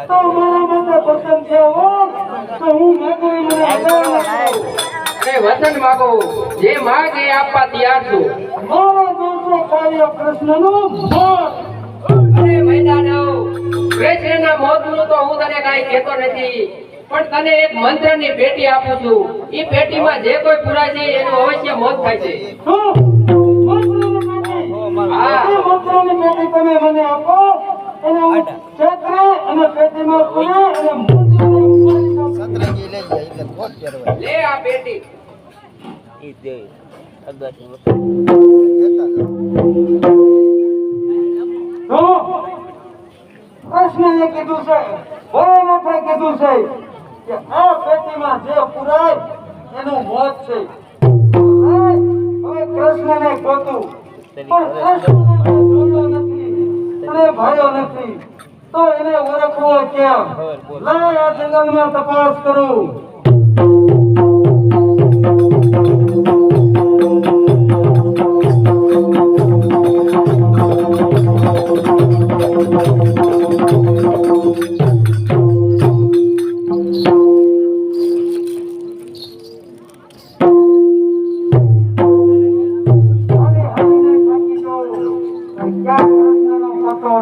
તો મારા માટે પસંદ છે હો તો હું માંગુ એ મને બતાવો. અરે વચન માંગો, જે માંગે એ આપવા તૈયાર છું. મારો દોષો કાર્ય કૃષ્ણનું મોત. અરે મૈદાનવ, કૃષ્ણના મોતનું તો હું તને કાંઈ કહેતો નથી, પણ તને એક મંત્રની પેટી આપું છું. એ પેટીમાં જે કોઈ પુરાય છે એનું અવશ્ય મોત થાય છે. શું? મંત્રની પેટી? હા. એ મંત્રની પેટી તમે મને આપો અને હું ક્ષેત્રે અને પેટીમાં પૂરી અને મંત્રીને મારી નાખું. સતરંગી લઈ જાય એટલે કોટ પહેરવાય. લે આ પેટી. ઈ દે અગાસી શું? કૃષ્ણને કીધું છે, ભોળાનાથે કીધું છે કે આ પેટીમાં જે પુરાય એનું મોત છે. હવે કૃષ્ણને ગોતું, પણ કૃષ્ણને જોયો નથી અને ભાળ્યો નથી, તો એને ઓળખવો કેમ? લાય આ જંગલમાં તપાસ કરું.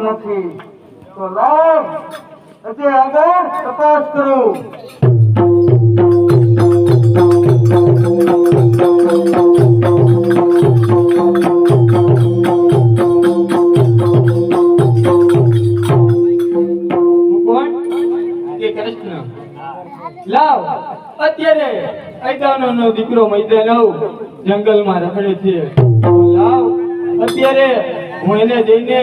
નથી તો લાવ હજી આગળ તપાસ કરું. લાવ અત્યારે અગાનો દીકરો મૈદાનવ જંગલમાં રખડે છે. લાવ અત્યારે હું એને જઈને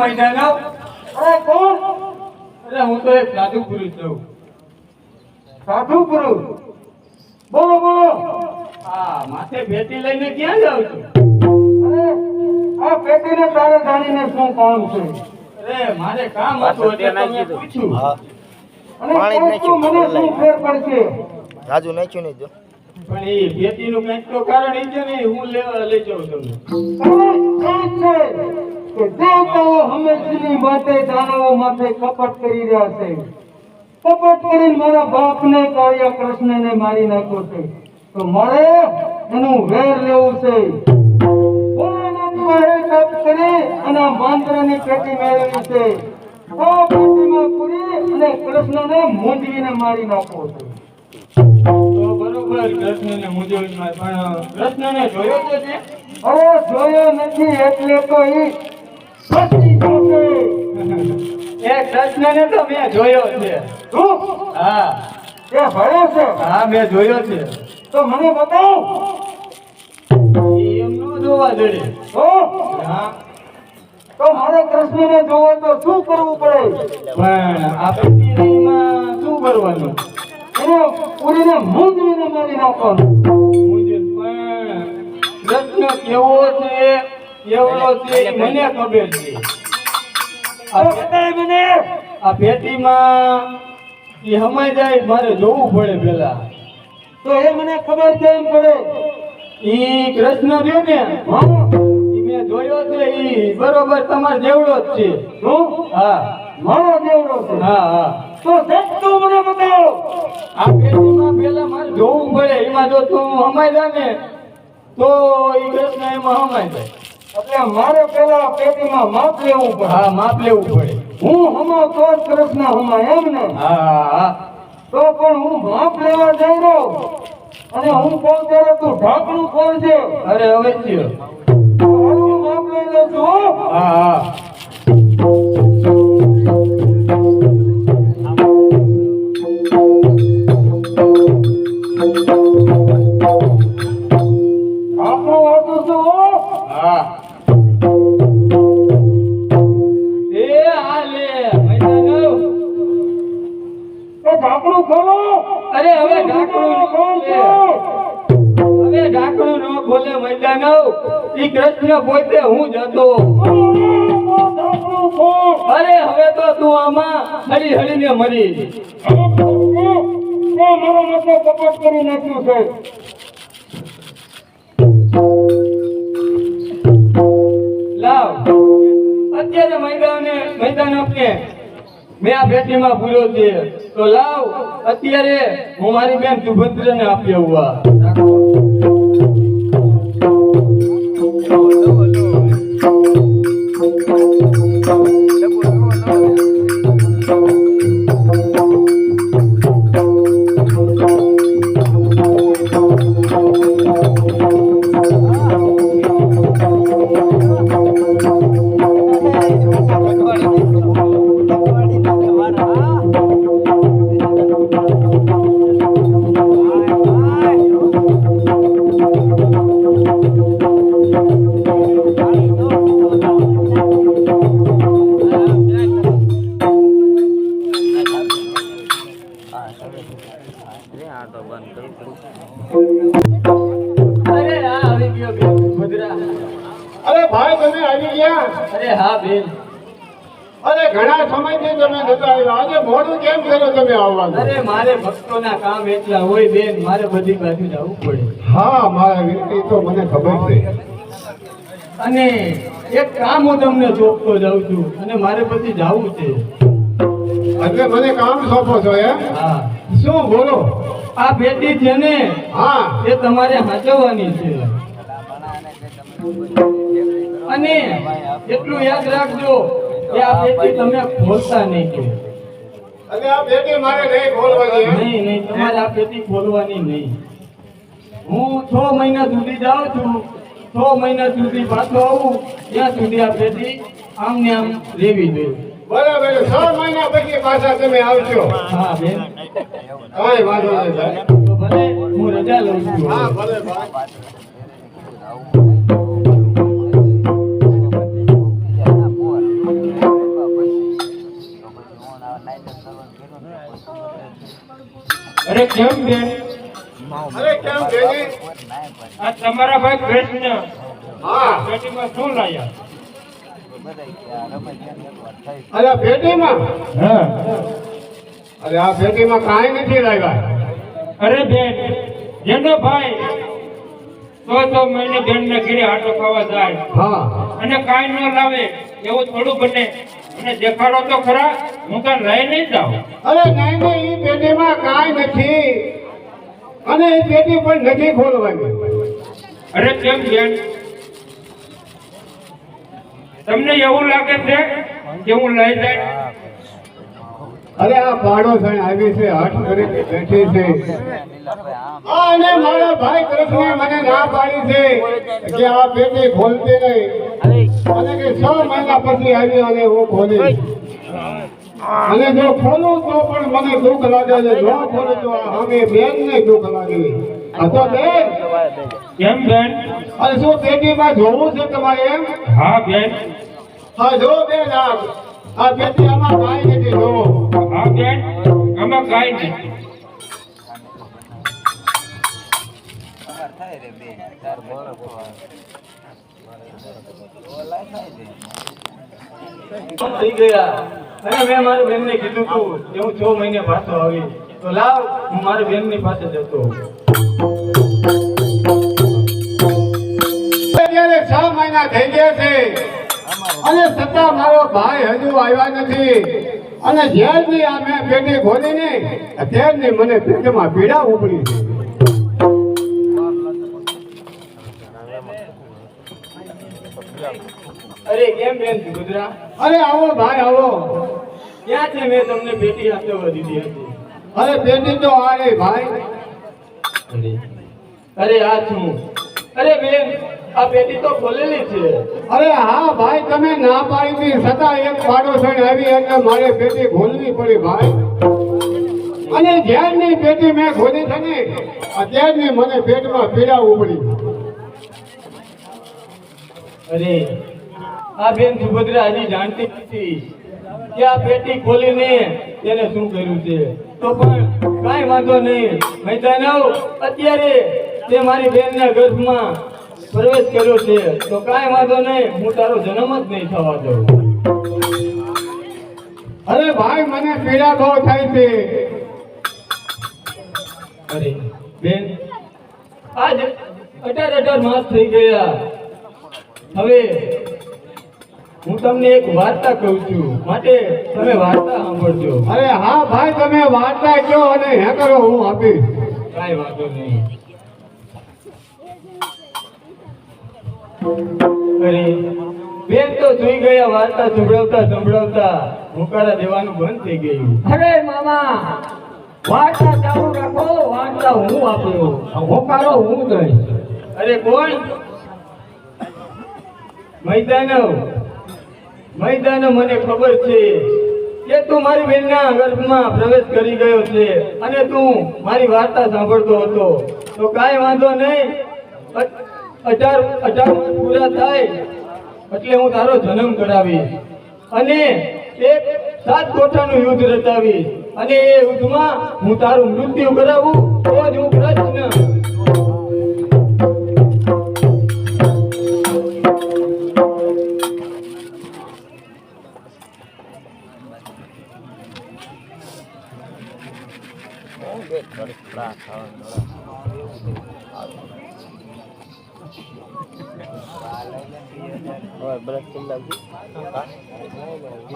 મૈદાનવ. અરે કોણ? અરે હું તો એક સાધુ પુરુષ છું. સાધુ પુરુષ? બોલો બોલો. હા, માથે પેટી લઈને ક્યાં જાવ છું? અરે આ પેટીને તારે જાણીને શું કામ છે? અરે મારે કામ હતું એટલે તમે પૂછ્યું. અને પાણી જ તો મને શું ફેર પડશે? રાજુ નાખ્યું નહીં જો. પણ એ પેટીનું કંઈક તો કારણ એ છે ને, હું લેવા લઈ જાઉં તમને. કે દેવતાઓ હંમેશની માટે દાનવો માથે કપટ કરી રહ્યા છે. કપટ કરીને મારા બાપને કાળિયા કૃષ્ણને મારી નાખ્યો છે, તો મારે એનું વેર લેવું છે. ભોળાનાથ પાસે તપ કરી અને આ મંત્રની પેટી મેળવી છે. આ પેટીમાં પૂરી અને કૃષ્ણને મૂંઝવીને મારી નાખવો છે. તો બરોબર, કૃષ્ણને મૂંઝવણમાં, પણ કૃષ્ણને જોયો તો છે? અરે જોયો નથી એટલે તો ઈ ફસી ગયો છે. એ કૃષ્ણને તો મેં જોયો છે. શું? હા એ ભળે છે? હા, મેં જોયો છે. તો મને બતાવો. એમ ન જોવા જડે. હા, તો મારે કૃષ્ણને જોવો તો શું કરવું પડે? પણ આ પેટીમાં શું કરવાનું? એને પૂરીને મૂંઝવીને મારી નાખવાનું. પણ કૃષ્ણ કેવો છે કેવડો છે એ મને ખબર છે. તો બતાય મને. આ પેટીમાં એ હમાઈ જાય મારે જોવું પડે પેલા. તો એ મને ખબર કેમ પડે? ઈ કૃષ્ણ રહ્યો ને, હા, ઈ મેં જોયો છે, ઈ બરોબર તમારે જેવડો જ છે. શું? હા મારો જેવડો છે? હા હા. તો સચ્ચું મને બતાવો. આ પેટીમાં પેલા મારે જોવું પડે. એમાં જો તું હમાઈ જાય ને તો ઈ કૃષ્ણ એમાં હમાઈ જાય. એટલે મારે પેલા પેટીમાં માપ લેવું પડે. હા, માપ લેવું પડે. હું હમાવ તો જ કૃષ્ણ હમાય એમ ને? હા હા. તો પણ હું માપ લેવા જઈ રહ્યો અને હું કોણ ત્યારે તું ઢાંકણું ખોલજે. અરે અવશ્ય. હું માપ લઈ લઉં છું હો. હા હા. ખોલો. અરે હવે ઢાંકણું ન ખોલે. હવે ઢાંકણું ન ખોલે મૈદાનવ. ઈ કૃષ્ણ પોતે હું જ હતો. ઢાંકણું ખોલ. અરે હવે તો તું આમાં હળી હળીને મરી. મારો મતો કપટ કરી નાખ્યું છે. લાવ અત્યારે મેદાન આપને મેં આ પેટીમાં ભૂલ્યો છે તો લાવ અત્યારે હું મારી બેન સુભદ્રાને આપી આવું. અરે હા આવી ગયો બેન સુભદ્રા. અરે ભાઈ તમે આવી ગયા? અરે હા બેન. અરે ઘણા સમયથી તમે નતા આવ્યા, આજે મોડું કેમ કર્યું તમે આવવાનું? અરે મારે ભક્તોના કામ એટલા હોય બેન, મારે બધી બાજુ જવું પડે. હા મારા વીરજી તો મને ખબર છે. અને એક કામ હું તમને સોંપતો જાઉં છું અને મારે પછી જવું છે. એટલે મને કામ સોંપો છો એમ? હા શું બોલો? આ પેટી છે ને હા એ તમારે સાચવવાની છે. અને એટલું યાદ રાખજો કે આ પેટી તમે ખોલતા નહીં. અને આ પેટી મારે નહીં ખોલવાની એમ? નહીં નહીં તમારે આ પેટી ખોલવાની નહીં. હું 6 મહિના સુધી જાઉં છું, 6 મહિના સુધી પાછો આવું ત્યાં સુધી આ પેટી આમ ને આમ રેવી જોઈએ. બરાબર, 6 મહિના પછી પાછા તમે આવશો. હા બેન કાંઈ વાંધો નહીં ભાઈ. તો ભલે હું રજા લઉં છું. હા ભલે ભાઈ. અરે કેમ બેન? અરે કેમ બેની? આ તમારા ભાઈ કૃષ્ણ હા પેટીમાં શું લાયા? અરે આ પેટીમાં? હા અરે આ પેટીમાં કાંઈ નથી લાવ્યા. અરે બેન, જેનો ભાઈ તો મહિને બેનને ઘરે આટો ખાવા જાય હા અને કાંઈ ન લાવે એવું થોડું બને. અને દેખાડો તો ખરા, હું તો લઈ નહીં જાઉં. અરે નહીં નહીં, ઈ પેટીમાં કાંઈ નથી અને એ પેટી પણ નથી ખોલવાની. અરે કેમ બેન, તમને એવું લાગે છે કે હું લઈ જાય? અરે આ પાડોશણ આવી છે, હઠ કરીને બેઠી છે. અને મારા ભાઈ કૃષ્ણે મને ના પાડી છે કે આ પેટી ખોલતી નહીં અને કે 6 મહિના પછી આવી અને હું ખોલીશ. અને જો ખોલું તો પણ મને દુઃખ લાગે છે, ન ખોલું તો અમે બેન ને દુઃખ લાગે. આ તો બેન, કેમ બેન? અને શું પેટીમાં જોવું છે તમારે એમ? હા બેન. હા જો બેન, આ પેટી આમાં કાંઈ નથી જોવો. હા બેન, આમાં કાંઈ નહીં. થઈ ગયા. અને મેં મારી બેનને કીધું તું કે હું 6 મહિને પાછો આવી. તો લાવ હું મારી બેનની પાસે જતો. અત્યારે 6 મહિના થઈ ગયા છે અને છતાં મારો ભાઈ હજુ આવ્યા નથી. અને જ્યારની આ મેં પેટી ખોલીને ત્યારની મને પેટમાં પીડા ઉપડી છે. અરે કેમ બેન સુભદ્રા? અરે આવો ભાઈ આવો. ક્યાં છે મેં તમને પેટી આપવા દીધી હતી? અરે પેટી તો આ રહી ભાઈ. અરે આ છું. અરે બેન, આ પેટી તો ખોલેલી છે. અરે હા ભાઈ, તમે ના પાડી છતાં એક પાડોશણ આવી એટલે મારે પેટી ખોલવી પડી ભાઈ. અને જ્યારની પેટી મેં ખોલી છે ને ત્યારની મને પેટમાં પીડા ઉપડી. અરે આ બેન સુભદ્રા હજી જાણતી નથી કે આ પેટી ખોલીને તેને શું કર્યું છે. તો પણ કાંઈ વાંધો નહીં મૈદાનવ, અત્યારે તે મારી બેનના ગર્ભમાં પ્રવેશ કર્યો છે તો કાંઈ વાંધો નહીં, હું તારો જન્મ જ નહીં થવા દઉં. અરે ભાઈ મને પીડા બહુ થાય છે. અરે બેન, આજ 18 માસ થઈ ગયા. હવે હું તમને એક વાર્તા કહું છું, માટે તમે વાર્તા સાંભળજો. અરે હા ભાઈ તમે વાર્તા કહો અને હે કરો હું આપીશ. કાંઈ વાંધો નહીં. અરે બેન તો જોઈ ગયા, વાર્તા સંભળાવતા હોકારા દેવાનું બંધ થઈ ગયું. અરે મામા, વાર્તા ચાલુ રાખો, વાર્તા હું આપું, હોકારો હું દઈશ. અરે કોણ? મૈદાનવ, મને ખબર છે કે તું મારી બેનના ગર્ભમાં પ્રવેશ કરી ગયો છે અને તું મારી વાર્તા સાંભળતો હતો. તો કાંઈ વાંધો નહીં, 18 વર્ષ પૂરા થાય એટલે હું તારો જન્મ કરાવીશ અને એક 7 કોઠાનું યુદ્ધ રચાવીશ અને એ યુદ્ધમાં હું તારું મૃત્યુ કરાવું તો જ હું કૃષ્ણ.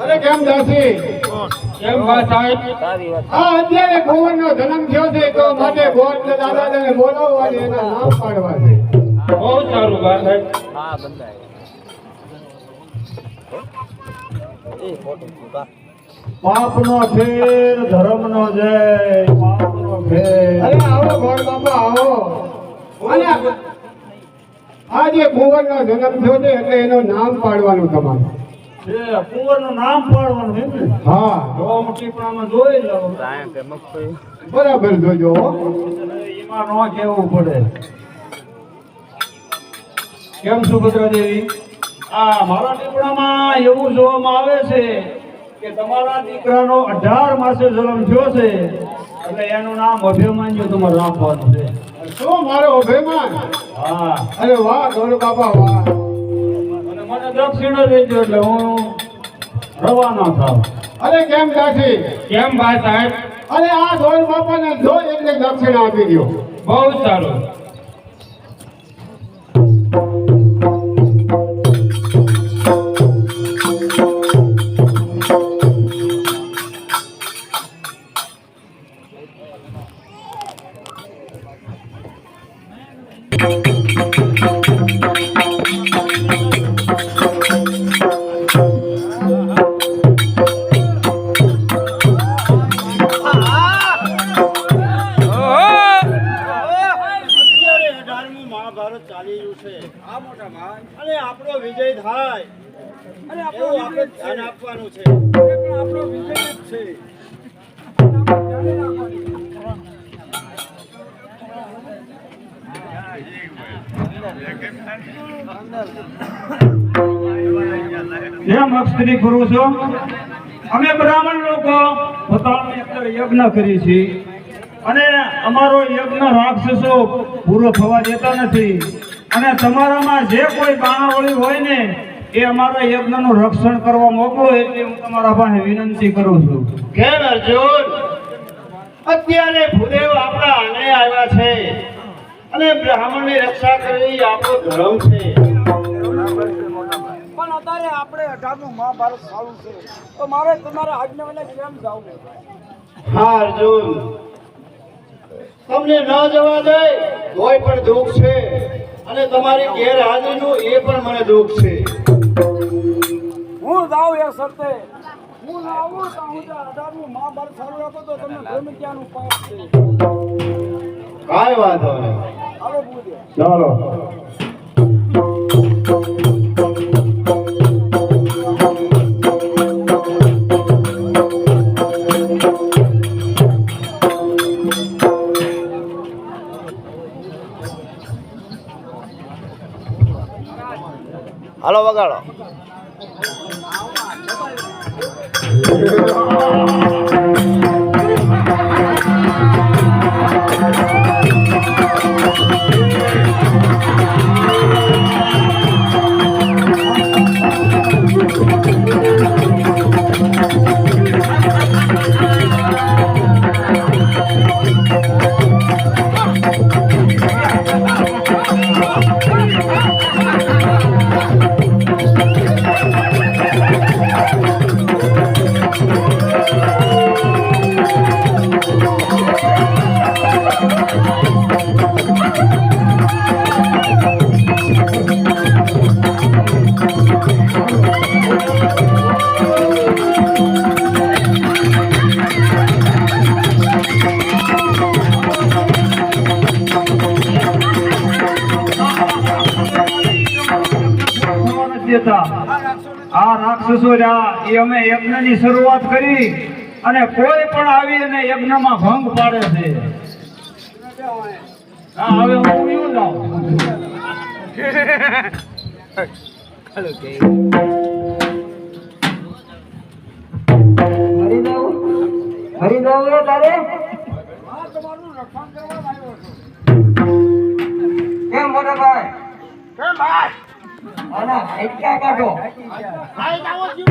અરે કેમ દાસી? કેમ બા સાહેબ? આ અત્યારે કુંવરનો જન્મ થયો છે તો માટે ગોળ દાદાને બોલાવવા અને એના નામ પાડવા છે. બહુ સારું બા સાહેબ. પાપનો ફેર ધર્મનો જય. પાપનો ફેર. અરે આવો ગોળ બાપા આવો. અને આ જે કુંવરનો જન્મ થયો છે એટલે એનું નામ પાડવાનું તમારે. કુંવરનું નામ પાડવાનું એમ ને? હા જોવા ટીપણામાં જોઈ લઉં. બરાબર જોજો હો. એમાં ન કહેવું પડે. કેમ સુભદ્રા દેવી? આ મારા ટીપણામાં એવું જોવામાં આવે છે કે તમારા દીકરાનો 18 માસે જન્મ થયો છે એટલે એનું નામ અભિમન્યુ તમારું રાખવાનું છે. શું મારો અભિમાન? હા, અરે વાહ ગોળ બાપા વાહ. અને મને દક્ષિણ દેજો એટલે હું રવાના થાવ. અરે કેમ દાસી? કેમ ભાઈ સાહેબ? અરે આ ગોળ બાપાને જો એટલે દક્ષિણા આપી દો. બહુ સારું. જેમ અક્ષરી પુરુષો અમે બ્રાહ્મણ લોકો પોતાનો યજ્ઞ કરી છીએ અને અમારો યજ્ઞ રાક્ષસો પૂરો થવા દેતા નથી અને તમારામાં જે કોઈ બાણાવળી હોય ને એ અમારા યજ્ઞનું રક્ષણ કરવા મોકલો એટલે હું તમારા પાસે વિનંતી કરું છું. કેમ અર્જુન? અત્યારે ભૂદેવ આપણા આને આવ્યા છે અને બ્રાહ્મણની રક્ષા કરવી આપણો ધર્મ છે. પણ અત્યારે આપણે 18નું મહાભારત ચાલુ છે તો મારે તમારા આજ્ઞા વડે કેમ જાવું? હા અર્જુન, તમને ન જવા દે તોય પણ દુઃખ છે અને તમારી ગેરહાજરીનું એ પણ મને દુઃખ છે. હું જાઉં એ શરતે, હું ના આવું તો હું 18નું મહાભારત ચાલુ રાખો તો તમને ગમે ત્યાંનું પાપ છે. કાંઈ વાંધો નહીં. હાલો બુદ્ધિ. ચાલો. હાલો વગાડો. આ રાક્ષસો રહ્યા એ અમે યજ્ઞની શરૂઆત કરી અને કોઈ પણ આવી અને યજ્ઞમાં ભંગ પાડે છે. હા, હવે હું પીવું જાઉં. હરી જાવ રે તારે હા તમારું રક્ષણ કરવા આવ્યો છું. કેમ મોટા ભાઈ કેમ ભાઈ આના એટલા કાઢો ભાઈ જાઓ જીવ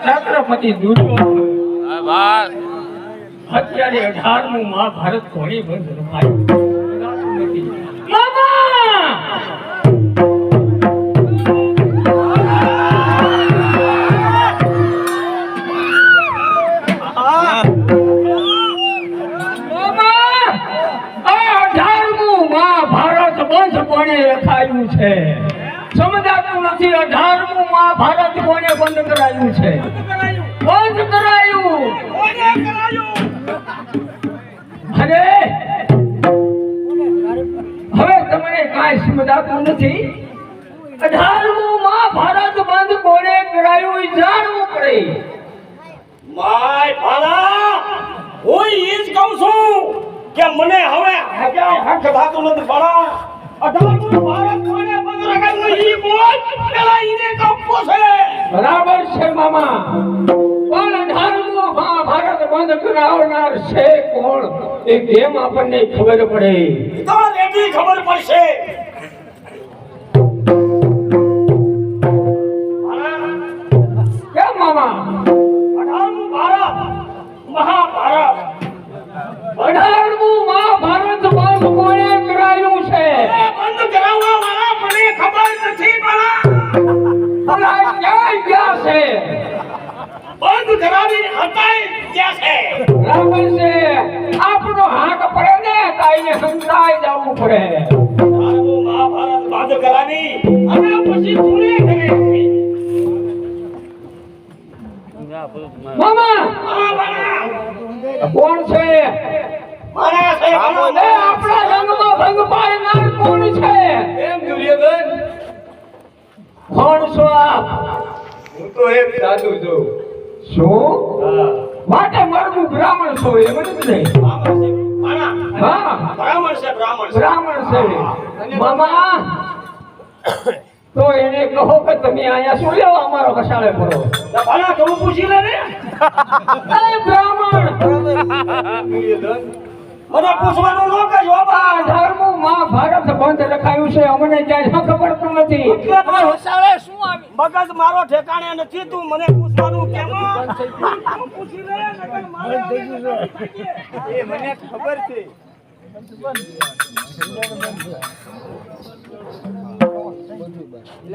છત્રપતિ દુર્યોધન અત્યારે 18મું મહાભારત ઘોડી બંધ રમાયું. મહાભારત બંધ કોને રખાયું છે સમજાતું નથી. 18મું મહાભારત કોને બંધ કરાયું છે? બંધ કરાયું. અરે હવે તમને કાંઈ સમજાતું નથી. 18મું મહાભારત બંધ કોને કરાયું એ જાણવું પડે. માય ભાલા હું ઈ જ કહું છું કે મને હવે હક થાતું નથી. ભાલા 18મું ભારત કોને બંધ રખાયું ઈ બોલ. પેલા ઈને કપો છે. બરાબર છે મામા, પણ 18મું મહાભારત બંધ કરાવનાર છે કોણ એ કેમ આપણને ખબર પડે? તો રેડી ખબર પડશે. કેમ મામા? 18મું ભારત મહાભારત 18મું મહાભારત બંધ કોણે કરાયું છે? બંધ કરાવવા વાળા મને ખબર નથી ભલા. ભલા ક્યાં ગયા છે? બંધ કરાવી હટાઈ ગયા છે. બરાબર છે. આપણો હાક પડે ને તાઈને સંતાઈ જવું પડે. 18મું મહાભારત બંધ કરાવી અને પછી પૂરી કરે છે. મામા કોણ છે? મારા છે એ આપણા રંગમાં ભંગ પાડનાર કોણ છે? એમ દુર્યોધન, કોણ છો આપ? હું તો એક સાધુ છું. શું હા. માટે મરવું બ્રાહ્મણ છો એમ જ નહીં? હા બ્રાહ્મણ છે બ્રાહ્મણ છે. મામા તો એને કહો કે તમે અહીંયા શું લેવા અમારો વસાળે પડો? ભલા તું પૂછી લે ને. એ બ્રાહ્મણ દુર્યોધન, મને પૂછવાનું ન કહેજો આ 18મું મહાભારત બંધ રખાયું છે અમને ક્યાંય ખબર પણ નથી. મગજ મારો ઠેકાણે નથી. તું મને પૂછવાનું કેમ? તું પૂછી લે નકર મારે એ મને ખબર છે.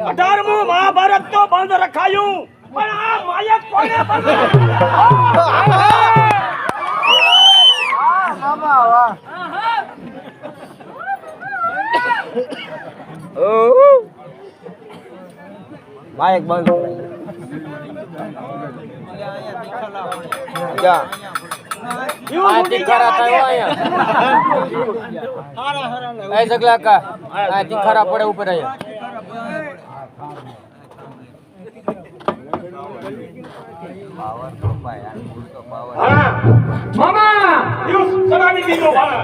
18મું મહાભારત તો બંધ રખાયું પણ આ માયક કોને બંધ માયક બંધ જા આ તીખારા કયો અહીંયા એ સગલા કા આ તીખારા પડે ઉપર અહીંયા મામા યુસ ચડાવી દીધો ભલા.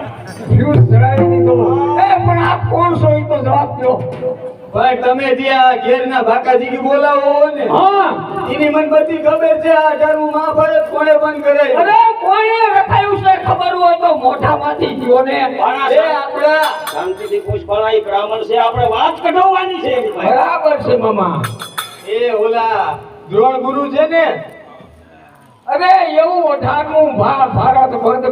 ફ્યુઝ ચડાવી દીધો. એ પણ આપ કોણ છો એ તો જવાબ દો. ભાઈ તમે જે આ ઘેરના ભાકાજી બોલાવો ને, હા એની મને બધી ખબર છે. આ 18મું મહાભારત કોણે બંધ કરાયું? અરે કોણે રખાયું છે ખબર હોય તો મોઢામાંથી ગયો ને. એ આપણા શાંતિથી પૂછ ભલા. એ બ્રાહ્મણ છે, આપણે વાત કઢાવવાની છે એની પાસે. બરાબર છે મામા. એ ઓલા દ્રોણ ગુરુ છે ને, અરે એવું 18મું મહાભારત બંધ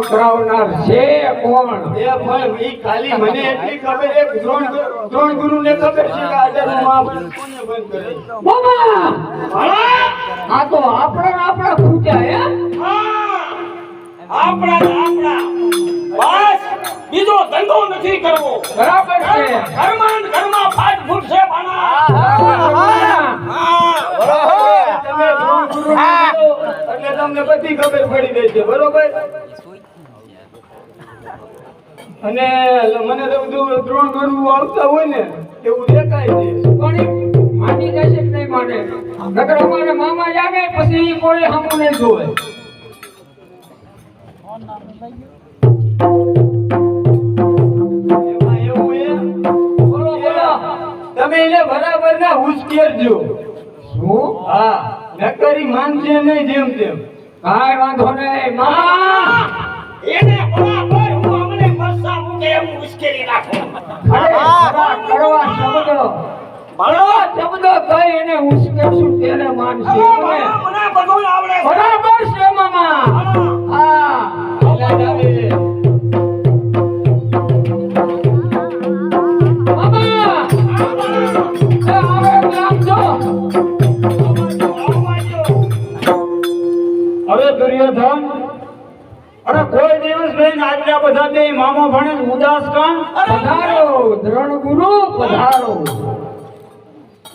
કરાવનાર છે કોણ? એ પણ ઈ ખાલી મને એટલી ખબર છે કે દ્રોણ ગુરુને ખબર છે કે આ 18મું મહાભારત કોને બંધ કરાયું. મામા ભલા આ તો આપણા પૂજા હે. હા, આપણા ને આપણા. બસ બીજો ધંધો નથી કરવો. બરાબર છે. ઘરમાં ને ઘરમાં ફાટ ફૂટશે ભલા. હા તમે દ્રોણ ગુરુને કીધો એટલે તમને બધી ખબર પડી ગઈ છે. બરોબર? અને મને તો બધું દ્રોણ ગુરુ આવતા હોય ને એવું દેખાય છે. પણ ઈ માની જશે કે નહીં માને? નકર અમારે મામા જાગે પછી ઈ કોઈ હમું નહીં જોવે. એમાં એવું એ બોલો બોલો. તમે એને બરાબર ના ઉશ્કેરજો. શું? હા, નકરી માનશે નહીં જેમ તેમ. કાંઈ વાંધો નહીં મામા. એને બરાબર હું અમને મસ્સા મૂકે એમ મુશ્કેલી નાખું. કરવા શબ્દો શબ્દો કઈ એને ઉશ્કેરશું તેને માનશે. મને બધું આવડે છે. બરાબર છે મામા. હા મામા એ આવે આપજો. હવે દુર્યોધન અરે કોઈ દિવસ નહીં આજના બધા બે મામા ભણે ઉદાસ કામ. પધારો દ્રોણ ગુરુ પધારો.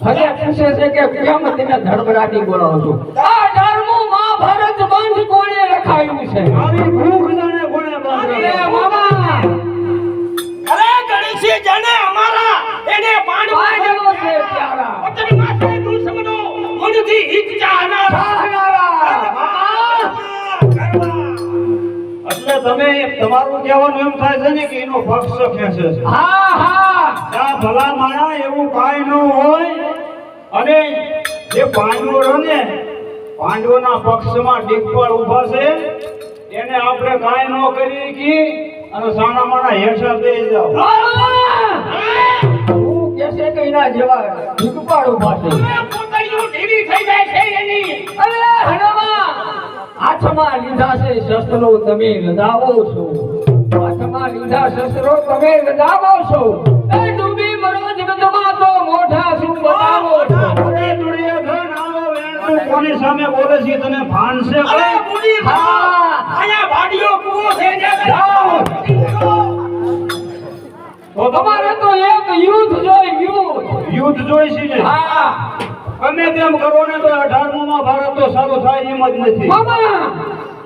હજે પૂછે છે કે કેમ તમે ધડબડાટી બોલાવો છો? આ 18મું મહાભારત બંધ કોણે રખાયું છે? આવી ભૂખ જાણે કોણે બંધ અરે રાખ્યું? મામા અરે ગણેશજી જાણે અમારા એને પાંડવો પાંડવો છે પ્યારા. વચન માથે દુશ્મનો મનથી હિત ચાહનારા. ચાહનારા. મામા એટલે તમે તમારું કહેવાનું એમ થાય છે ને કે એનો પક્ષ ખેંચે છે. હા હા આ ભલા માણા એવું કાંઈ ન હોય. અને જે પાંડવો રહે ને પાંડવોના પક્ષમાં ડીકપાળ ઊભા છે એને આપણે કાંઈ ન કરી કી અને સાણામાના હેઠા દઈ જાવ. હું કેસે કઈ ના જેવા ઢીકપાડ ઊભા છે. પૂતળીઓ ઢીલી થઈ જાય છે એની. અરે હનુમાન, હાથમાં લીધા છે શસ્ત્રો તમે લગાવો છો. હાથમાં લીધા શસ્ત્રો તમે લગાવો છો. એ ડૂબી મરો જગતમાં તો મોઢા શું બતાવો છો. અરે દુર્યોધન, આવો વેણતું કોની સામે બોલે છે તને ભાન છે? અરે બુડી હા. આયા ભાડીઓ કૂવો છે ને તો તમારે તો એક યુદ્ધ જોઈ, યુદ્ધ. યુદ્ધ જોઈ છે ને? હા ગમે તેમ કરો ને તો 18મું મહાભારત તો સારું થાય એમ જ નથી. મામા,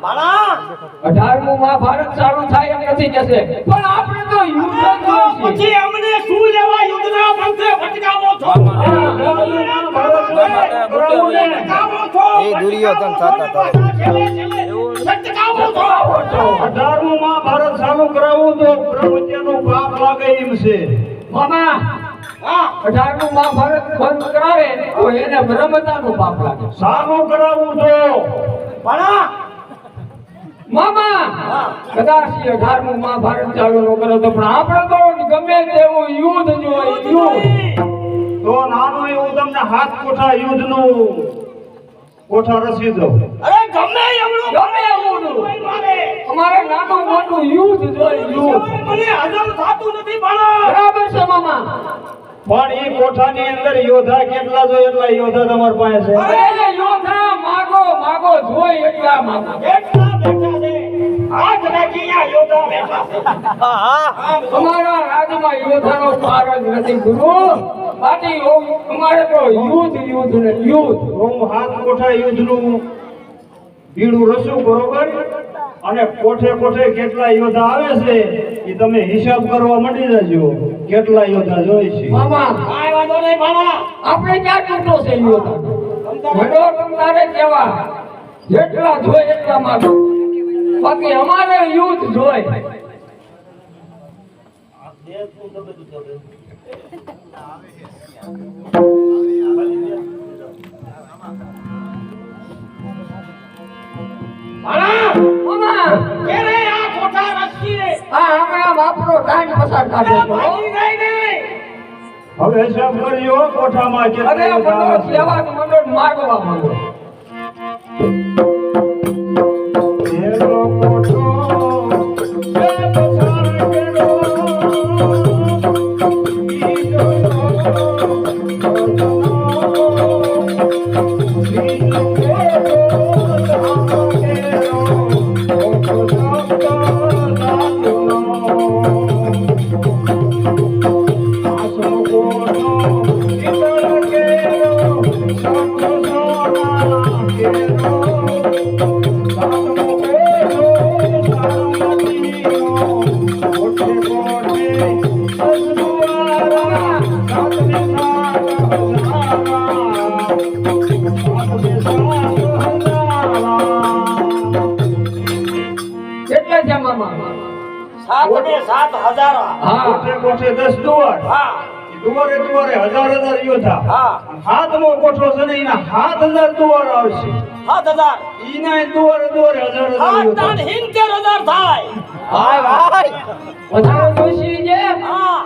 બાળા 18મું મહાભારત સારું થાય એમ નથી કહેશે, પણ આપણે તો યુદ્ધ જ તો જોઈશે. પછી અમને શું લેવા યુદ્ધના પંથે ભટકાવો છો? ભટકાવો છો. એ દુર્યોધન થતા હતા. ભટકાવો છો. 18મું મહાભારત ચાલુ કરાવવું તો બ્રહ્મત્યાનું પાપ લાગે એમ છે. મામા, હા 18મું મહાભારત બંધ કરાવે તો એને બ્રહ્મતાનું પાપ લાગે. ચાલુ કરાવવું તો બાળા મામા, કદાચ 18મું મહાભારત ચાલુ ન કરે તો પણ આપણે તો ગમે તેવું યુદ્ધ જોઈએ, યુદ્ધ. તો નાનું એવું તમને હાથ કોઠા યુદ્ધનું કોઠા રસી દો. અરે ગમે એવડું ગમે એવું કોઈ મારે. અમારે નાનું મોટું યુદ્ધ જોઈએ, યુદ્ધ. મને હજમ થાતું નથી બાળા. બરાબર છે મામા. પણ એ કોઠાની અંદર યોદ્ધા કેટલા જોઈએ એટલા યોદ્ધા તમારી પાસે છે. અરે યોદ્ધા માગો માગો જોઈ એટલા માગો. એટલા બેઠા છે. હાથ રાખી આ યોદ્ધા બેઠા છે. અમારા રાજ્યમાં યોદ્ધાનો પાર જ નથી ગુરુ. બાકી અમારે તો યુદ્ધ યુદ્ધ ને યુદ્ધ. હું હાથ કોઠા યુદ્ધનું બીડું રસું બરોબર, અને કોઠે કોઠે કેટલા યોદ્ધા આવે છે એ તમે હિસાબ કરવા માંડી જજો કેટલા યોદ્ધા જોઈ છે. મામા, કાંઈ વાંધો નહીં બાળા. આપણે ક્યાં ટૂંકો છે યોદ્ધા? ઘડો તમારે કેવા જેટલા જોઈ એટલા માગો. બાકી અમારે યુદ્ધ જોઈ. બાળા મામા, કેરે આ કોઠા રચીએ. આ હમણાં બાપનો ટાઈમ પસાર કાઢે છે. ભાગી જાય ને. હવે હિસાબ કરજો કોઠામાં અરે કેટલા યોદ્ધા મંડળ આવે છે. સેવા મંડળ માગવા માંગો. એનો કોઠો બે પસાર કેરો, બીજો કેટલા છે મામા? 7 ને 7,000. હા કોઠે કોઠે 10 દુવાર, હા દુવારે દુવારે હજાર યોદ્ધા. હા હાથનો કોઠો છે ને એના 7,000 દુવાર આવશે. 7,000. ઈના દુવારે દુવારે હજાર યોદ્ધા. 7,70,000 થાય. વધારે જોઈશે છે. હા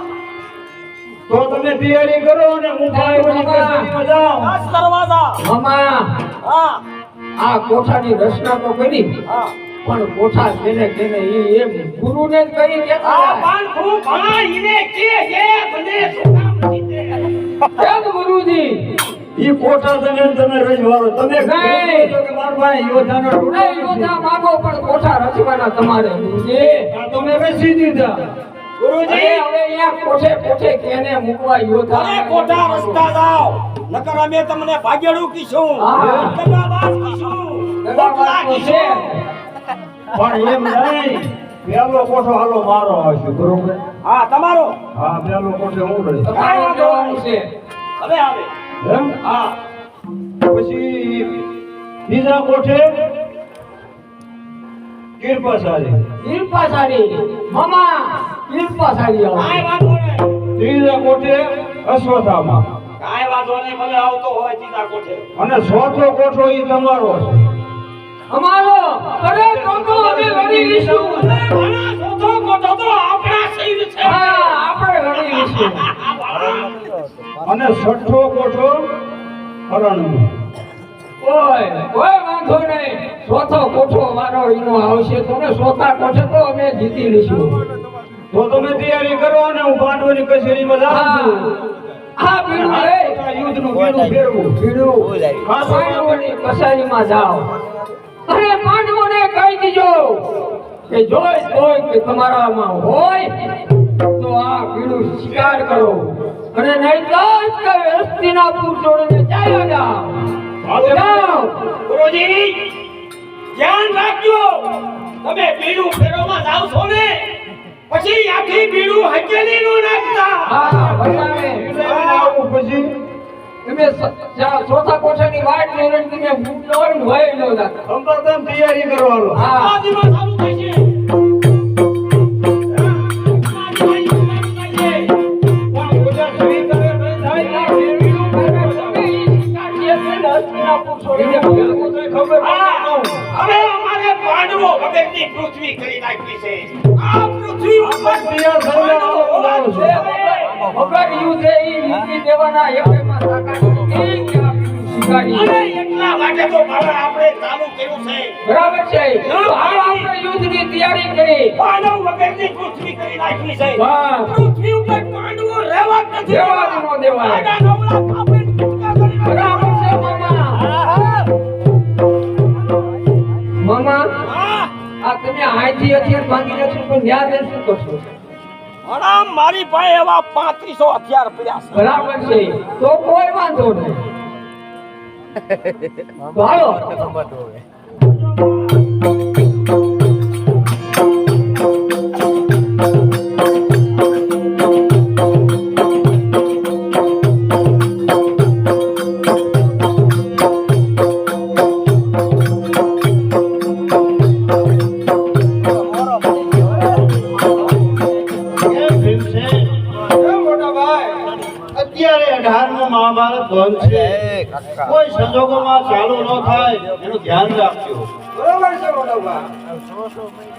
તો તમે તૈયારી કરો અને હું પાણીની કચેરીમાં જાઉં. 10 દરવાજા. મામા, હા આ કોઠાની રચના તો કરી, હા પણ કોઠા કેને કેને ઈ એમ ગુરુને જ કરી આ કેતા. પાનખું ભણા ઈને કે જે મને શું કામ નથી. કેમ ગુરુજી? ઈ કોઠા તમે રજવાડો. તમે નહીં. કહો છો કે મારા પાસે યોદ્ધાનો નહીં, ટુકડો છે. યોદ્ધા માગો પણ કોઠા રચવાના તમારે ગુરુજી. આ તમે વેચી દીધા. ગુરુજી અરે હવે અહીંયા કોઠે કોઠે કેને મૂકવા યોદ્ધા? અરે કોઠા રસ્તા જાઓ. નકર અમે તમને ભાગેડું કીશું. હા. દગાબાજ કીશું. દગાબાજ તો છે. પણ એમ નહીં, પેલો કોઠો હાલો મારો આવશે બરોબર. હા તમારો હા, પેલો કોઠે હું રહીશ. તમારે જવાનું છે. હવે આવે. એમ? હા પછી બીજા કોઠે કિરપાસારી, કિરપાસારી. મામા, કિરપાસારી આવો. કાંઈ વાંધો નહીં. ત્રીજા કોઠે અશ્વત્થામા, કાંઈ વાંધો જોને ભલે આવતો હોય સીધા કોઠે. અને ચોથો કોઠો ઈ તમારો છે. અમારો અરે કોકો અમે લડી લીશું અને ઘણા ચોથો કોઠો તો આપણા શહીદ છે. હા આપણે લડી લીશું અને છઠ્ઠો કોઠો હરણનો. ઓય કોઈ વાંધો નહીં ચોથો કોઠો મારો ઈનો આવશે તમે ચોથા કોઠે તો અમે જીતી લઈશું તો તમે તૈયારી કરો અને હું પાંડવોની કચેરીમાં જાઉં છું. આ બીડું આ યુદ્ધનું બીડું ફેરવું. પાંડવોની કસાઈમાં જાઓ અને પાંડવોને કહી દીજો કે જોઈ કે તમારામાં હોય તો આ બીડું શિકાર કરો અને નહીં તો હસ્તિનાપુર છોડીને ચાલ્યા જાઓ. જાઓ. ગુરુજી ધ્યાન રાખજો તમે બીડું ફેરવવા જાવ છો ને પછી આખી બીડું હકેલી નો નાખતા. હા ભગવાને આવું પછી તમે ચોથા કોઠાની વાટ લઈને તમે ભૂખ ન હોય ને હોય ન જાતા. અંબરદમ તૈયારી કરવાનો. હા આ દિવસ ચાલુ થાય છે. હવે અમારે પાંડવો વગરની પૃથ્વી કરી નાખી છે. આ પૃથ્વી ઉપર વગર યુદ્ધે ઈ નીતિ દેવાના એકેમાં તાકાત નથી કે આ શિકારી. અને એટલા માટે તો મારે આપણે ચાલુ કર્યું છે. બરાબર છે તો હાલ આપણે યુદ્ધની તૈયારી કરી. પાંડવ વગરની પૃથ્વી કરી નાખી છે. હા પૃથ્વી ઉપર પાંડવો રહેવા જ નથી રહેવા જ ન દેવાય. આડા નવરા કાપીને ટુકડા કરી નાખ્યા. બરાબર છે મામા. મામા હા, આ તમે આથી હથિયાર ભાંગી નાખશો તો ન્યા દે શું કરશો? હણા મારી પાસે એવા 3500 હથિયાર પડ્યા છે. બરાબર છે તો કોઈ વાંધો નહીં. તો હાલો અત્યારે 18મું મહાભારત બંધ છે. કોઈ સંજોગોમાં ચાલુ ન થાય એનું ધ્યાન રાખજો. બરોબર છે મોટા ભાઈ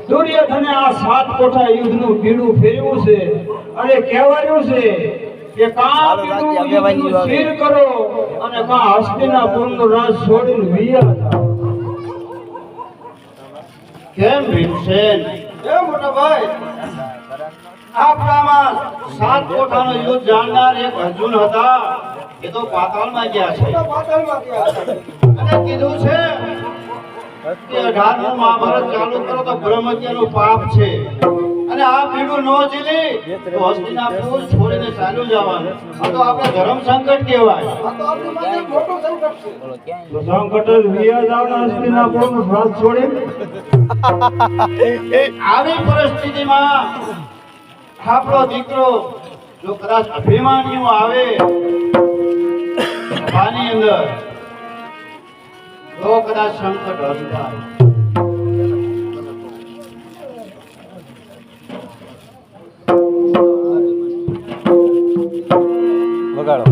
દુર્યોધને આ 7 કોઠા યુદ્ધનું બીડું ફેરવ્યું છે અને કહેવાયું છે કે કાં બીડું યુદ્ધનું સ્થિર કરો અને કાં હસ્તિનાપુરનું રાજ છોડીને વિયા જાઓ. કેમ ભીમસેન? એ મોટા ભાઈ આપણામાં 7 કોઠાનો યુદ્ધ જાણનાર એક અર્જુન હતા. એ તો પાતાળમાં ગયા છે પાતાળમાં ગયા છે. અને કીધું છે કે 18મું મહાભારત ચાલુ કરો તો બ્રહ્મત્યાનું પાપ છે અને આ પીડું ન ઝીલી તો હસ્તિનાપુર છોડીને ચાલ્યું જવાનું. આ તો આપણે ધર્મ સંકટ કહેવાય. આ તો આપણી માટે મોટું સંકટ છે. તો સંકટ જ વિયા જાવ ને હસ્તિનાપુરનું રાજ છોડીને. આવી પરિસ્થિતિમાં આપણો દીકરો જો કદાચ અભિમાનીઓ આવે પાની અંદર તો કદાચ સંકટ હલ થાય. વગાડો.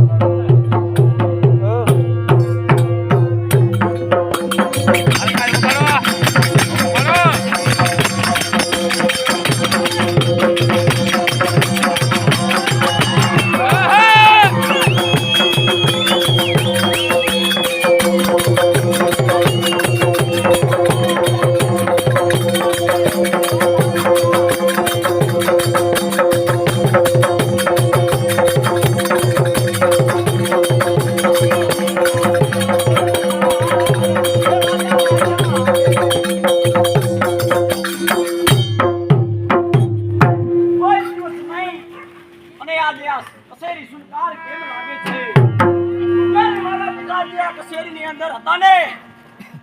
માને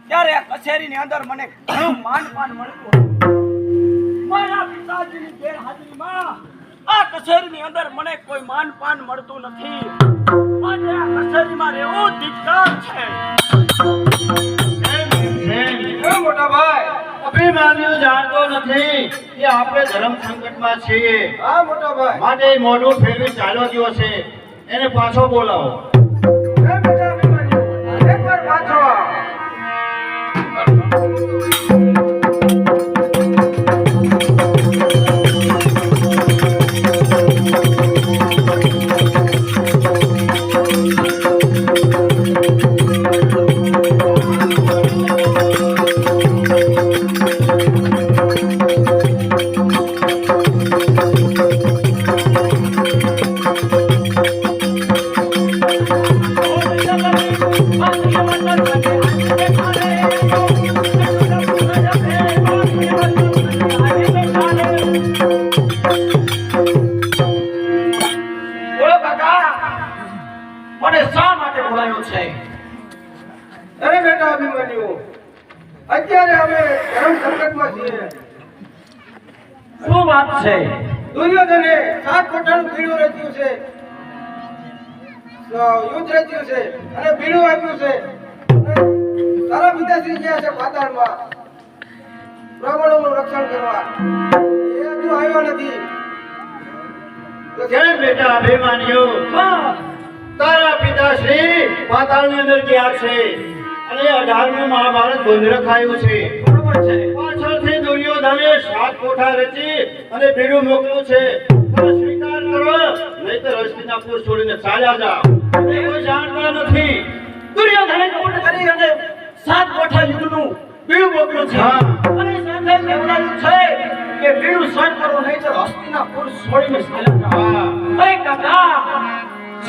ત્યારે આ કચેરીની અંદર મને ઘણું માન મળતું હતું. મારા પિતાજીની ગેરહાજરીમાં આ કચેરીની અંદર મને કોઈ માન મળતું નથી. માટે આ કચેરીમાં રહેવું ધિક્કાર છે. મોટા ભાઈ અભિમાન્યુ જાણતો નથી કે આપણે ધર્મ સંકટમાં છીએ. હા મોટા ભાઈ, માટે મોઢું ફેરવી ચાલ્યો ગયો છે. એને પાછો બોલાવો. એકવાર પાછો આવ. બોલો કાકા, મને શા માટે બોલાવ્યો છે? અરે બેટા અભિમન્યુ, અત્યારે અમે ધર્મ સંકટમાં છીએ. શું વાત છે? દુર્યોધને 7 કોઠાનું બીડું રચ્યું છે, યુદ્ધ રચ્યું છે અને બીડું આપ્યું છે. તારા પિતાશ્રી ગયા છે પાતાળમાં બ્રાહ્મણોનું રક્ષણ કરવા. એ હજુ આવ્યો નથી. કેમ બેટા અભિમાન્યુ? તારા પિતાશ્રી પાતાળની અંદર ગયા છે અને 18મું મહાભારત બંધ રખાયું છે. બરોબર છે. પાછળથી દુર્યોધને 7 કોઠા રચી અને બીડું મોકલ્યું છે. તમે સ્વીકાર કરો, નહીંતર હસ્તિનાપુર છોડીને ચાલ્યા જાઓ. એ કોઈ જાણતા નથી. દુર્યોધને કપટ કરી અને 7 કોઠા યુદ્ધનું બીડું મોકલ્યું છે. હા. અને સાથે કહેવાયું છે કે બીડું સહન કરો, નહીંતર હસ્તિનાપુર છોડીને ચાલ્યા જાઓ. હા. અરે કાકા,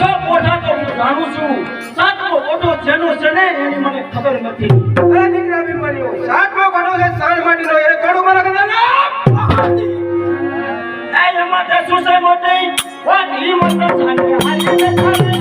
6 કોઠા તો હું જાણું છું, 7મો કોઠો જેનો છે ને એની મને ખબર નથી. અરે દીકરા અભિમન્યુ, 7મો કોઠો છે સાણ માટીનો. એને થોડું મને કહેતા એ માટે શું છે મોટી વાત? ઈ મને જાણે હારીને ચાલે.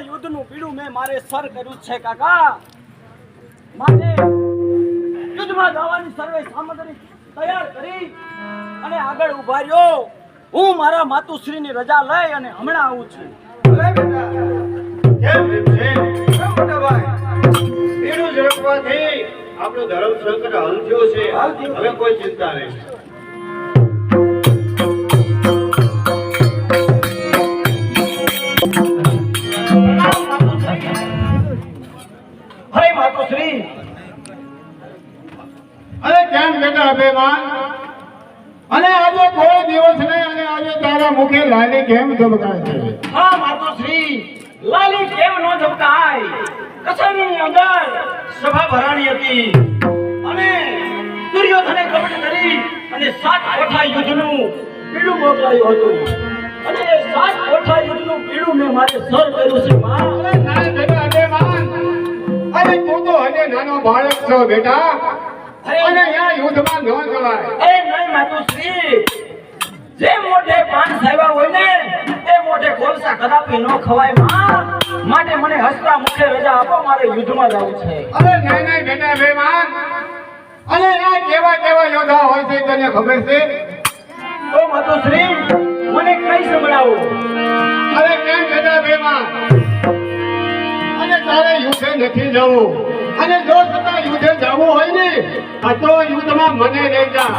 યુદ્ધનું બીડું મેં મારે સર કર્યું છે કાકા. માટે યુદ્ધમાં જવાની સર્વે સામગ્રી તૈયાર કરી અને આગળ ઉભા રહ્યો. હું મારા માતુશ્રીની રજા લઈ અને હમણાં આવું છું. કેમ છે? મોટા ભાઈ, બીડું ઝડપવાથી આપણું ધર્મ સંકટ હલ થયો છે. હવે કોઈ ચિંતા નહીં. હરે માતુશ્રી. અરે કેમ બેટા અભિમાન? અને આજે કોઈ દિવસ નહીં અને આજે તારા મુખે લાલી કેમ ધબકાય છે? હા માતુશ્રી, લાલી કેમ નો ધબકાય? કચેરીની અંદર સભા ભરાણી હતી અને દુર્યોધને કપટ કરી અને 7 કોઠા યુદ્ધનું બીડું મોકલાયું હતું અને એ 7 કોઠા યુદ્ધનું બીડું મેં મારે સર કર્યું છે. માં, અરે ના બેટા અભિમાન, અરે તું તો હજે નાનો બાળક છો બેટા. અને આ યુદ્ધમાં ન જવાય. અરે નહીં માતુશ્રી, જે મોઢે પાન સાવ્યા હોય ને એ મોઢે કોલસા કદાપી ન ખવાય. માં, માટે મને હસતા મુખે રજા આપો, મારે યુદ્ધમાં જવું છે. અરે નહીં નહીં બેટા અભિમાન, અને આ કેવા કેવા યોદ્ધા હોય છે તને ખબર છે? તો માતુશ્રી મને કઈ સંભળાવો. અરે કેમ બેટા અભિમાન? અને તારે યુદ્ધે નથી જવું, અને જો છતાં યુદ્ધે જવું હોય ને તો યુદ્ધમાં મને લઈ જા.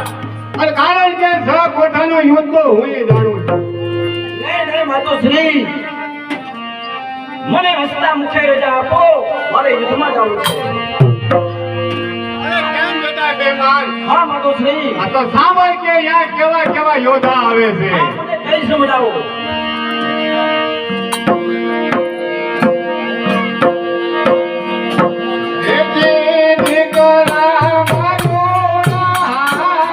અને કારણ કે 6 કોઠાનું યુદ્ધ તો હું જાણું છું. નહીં નહીં માતુશ્રી, મને હસતા મુખે રજા આપો, મારે યુદ્ધમાં જવું છે. અરે કેમ બેટા અભિમાન? હા માતુશ્રી. આ તો સાંભળ કે યા કેવા કેવા યોદ્ધા આવે છે. હા, મને કઈ સમજાવો. દીકરા મારું ના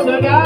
Thank you.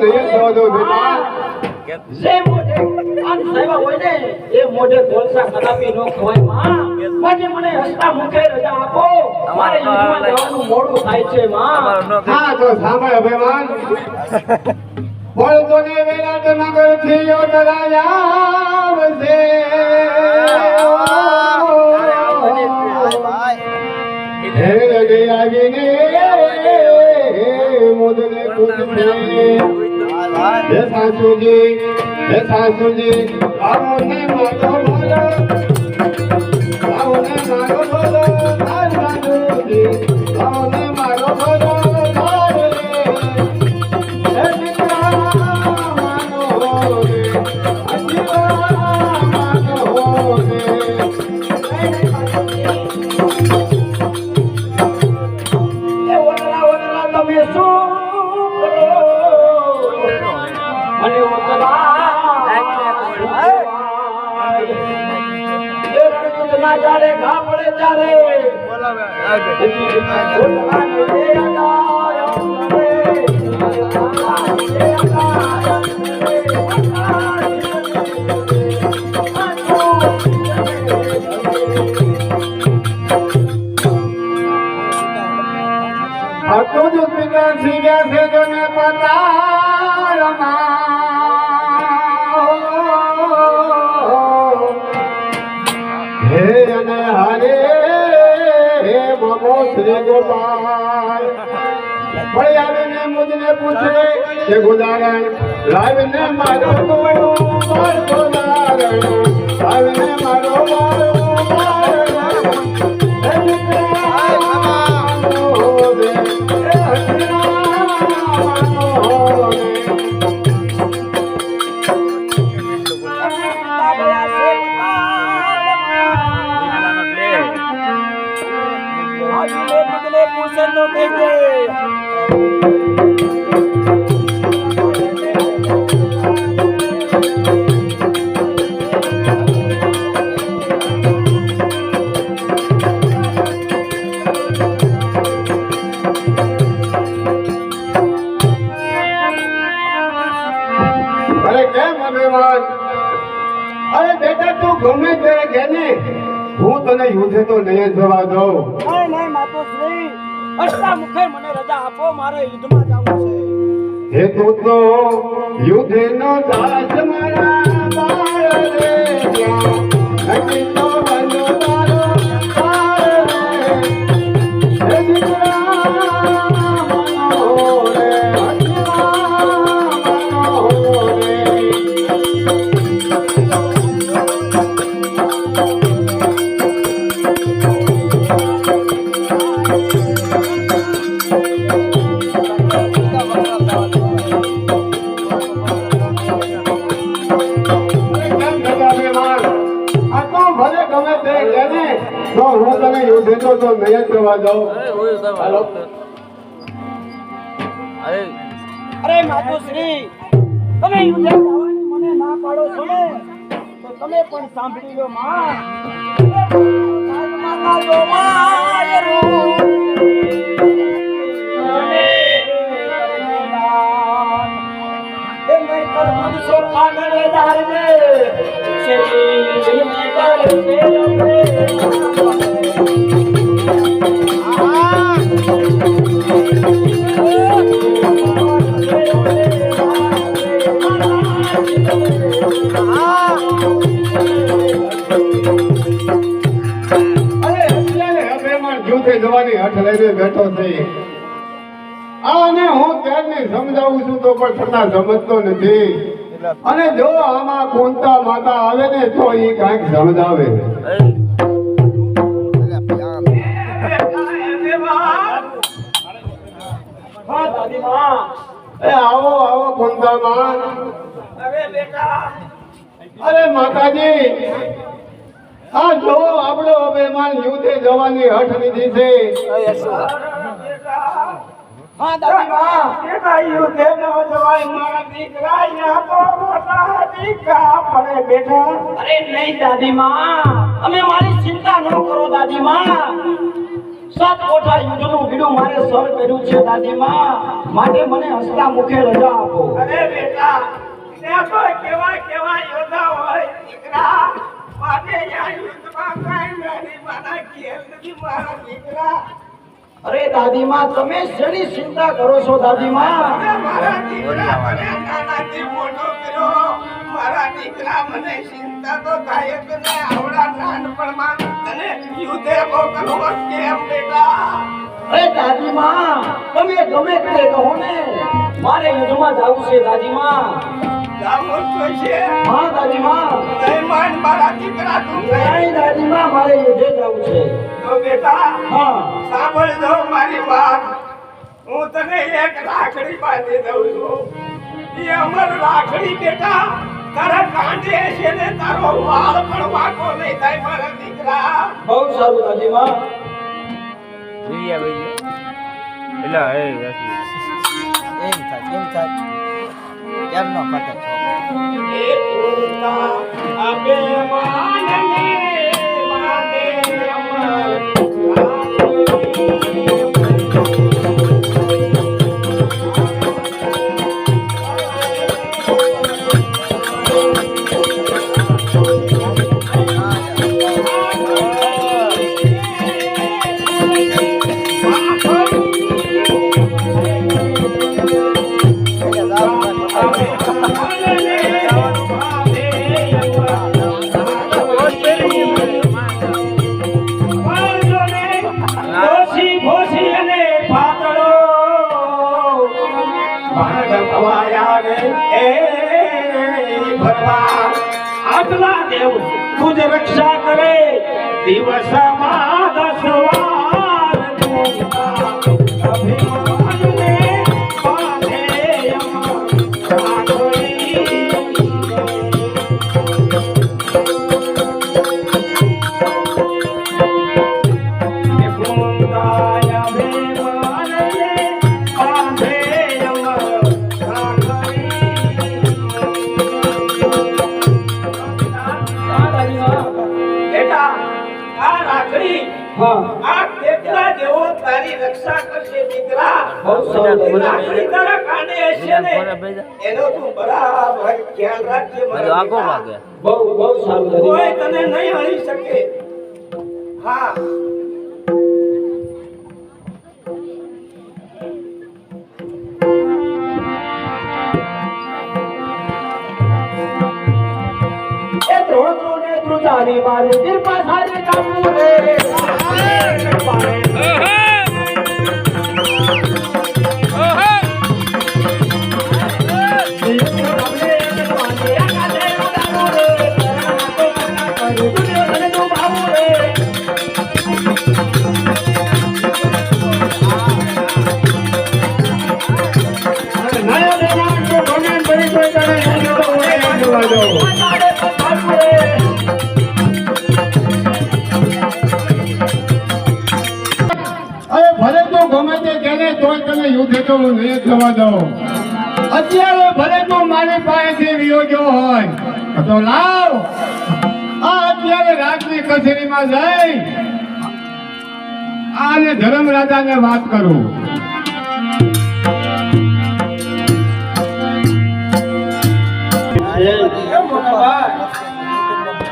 નહીં થવા દો બેટા. જે મોઢે આમ સાહેબા હોય ને એ મોઢે કોલસા કદાપી ન ખવાય માં. માટે મને હસતા મુખે રજા આપો. મારે યુદ્ધમાં જવાનું મોડું થાય છે માં. હા તો સાંભળ અભિમાન. બોલતો ને વેલા તો નગર થી આવશે. હે લગે આવીને મોદને પૂછે હે સાસુજી આવો ને મારો બોલો, આવો ને મારો બોલો, સાસુજી આવો ને મારો બોલો, હે દીકરા માનો રે, અજીવા માનો રે. એ ઓટલા તમે શું કરો? અને ઓટલા એ રણજીત ના જાડે ઘા પડે ત્યારે તું જ પિતા સીગ્યા છે જોને પતારમાં. હે અને હારે હે મમો શ્રી ગોપાલ. ફળી આવીને મુજને પૂછે કે ગુદારણ લાવીને મારો ગોળો માર ગુદારણ લાવીને મારો ગોળો માર હે દીકરા માનો રે, હે હસના માનો રે. અરે કેમ અભિમાન? અરે બેટા તું ગમે ત્યારે કે ને હું તને યુદ્ધે તો નહીં જવા દઉં. નહીં નહીં માતુશ્રી, હસતા મુખે મને રજા આપો. મારે યુદ્ધમાં જવું છે. હે તું તો યુદ્ધનો દાસ મારા બાળ રે, નથી તો બનો તારો બાળ રે. હે દીકરા મનો રે, હસના મનો રે. તો હું તને યુદ્ધ તો નહીં જવા દઉં. હાલો. અરે માતુશ્રી, તમે યુદ્ધે જવાની મને ના પાડો છો ને, તો તમે પણ સાંભળી લો માં. માતા જો માયરું જવાની હઠ લઈને બેઠો છે. આને હું ક્યારની સમજાવું છું તો પણ છતાં સમજતો નથી. અને જો આમાં કુંતા માતા આવે ને તો એ કાંઈક સમજાવે. હા દાદી માં. એ આવો આવો કુંતા માં. અરે બેટા, અરે માતાજી, આ જો આપણો અભિમાન યુદ્ધે જવાની હઠ લીધી છે. હા દાદી માં. બેટા યુદ્ધે ન જવાય મારા દીકરા, યા તો મોટા દીકરા પડે બેટા. અરે નહીં દાદી માં, તમે મારી ચિંતા ન કરો દાદી માં. 7 કોઠા યુદ્ધનું બીડું મારે સર કર્યું છે દાદી માં. માટે મને હસતા મુખે રજા આપો. અરે બેટા ત્યાં તો કેવા કેવા યોદ્ધા હોય દીકરા માટે યા યુદ્ધમાં કાંઈ નાની માના ખેલ નથી મારા દીકરા. અરે દાદીમાં તમે શેની ચિંતા કરો છો દાદીમાં? અરે મારા દીકરા મને નાનાથી મોટો કર્યો. મારા દીકરા મને ચિંતા તો થાય જ ને આવડા નાનપણમાં તને યુદ્ધે બહુ કરવો કેમ બેટા? અરે દાદીમાં તમે ગમે તે કહો ને મારે યુદ્ધમાં જવું છે દાદીમાં. જાવું જ જોઈશે. હા દાદીમાં. નહીં માન મારા દીકરા તું નહીં દાદીમાં મારે યુદ્ધે જવું છે. તો બેટા હા સાંભળજો મારી વાત. હું તને એક રાખડી બાંધી દઉં છું. એ અમર રાખડી બેટા તારા કાંઠે છે ને તારો વાળ પણ વાંકો નહીં થાય મારા દીકરા. બહુ સારું દાદીમાં. એ તુલતા અબે માનને માને અમર આટલા દેવ તુજ રક્ષા કરે દિવસમાં 10 વાર અભિમાનને પાથે આ કેટલા દેવો તારી રક્ષા કરશે દીકરા. રાખડી તારા કાંડે હશે ને એનો તું બરાબર ખ્યાલ રાખજે મારા દીકરા. બહુ સારું કોઈ દાદીમાં. તને નહીં હણી શકે. હા એ દ્રોણોને ધ્રુજાની મારી કૃપા સારી કાપુ રે. અરે ભલે તું ગમે તે કહે તોય તને યુદ્ધ તો હું નહીં થવા દઉં. અત્યારે ભલે તું મારી પાસેથી વિયો ગયો હોય તો લાવ આ અત્યારે રાજની કચેરીમાં જઈ આને ધર્મરાજાને વાત કરું.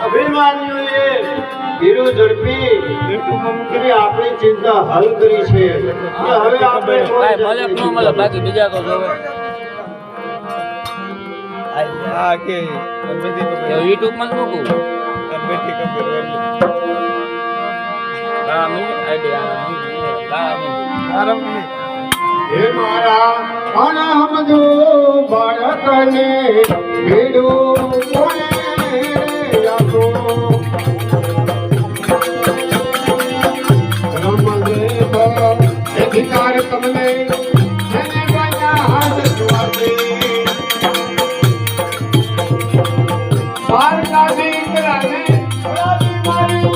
અભિમાન્યુએ હીરો ઝડપી કરી આપણી ચિંતા હલ કરી છે. હવે આપણે બાકી બીજા તો જોવે યુટ્યુબ માં મૂકું હે મારા અનામજો બાળકને ભેડું કોને આપો. રમદેવ અધિકાર તમને એને બના હાથ સુવાસે. બાળકા દીકરાને રાજી મારી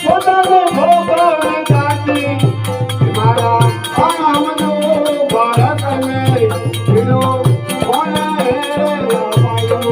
પોતાનો ભોગવને તાકી. મારા અનામજો બાળકને ભેડું કોને અપાયો.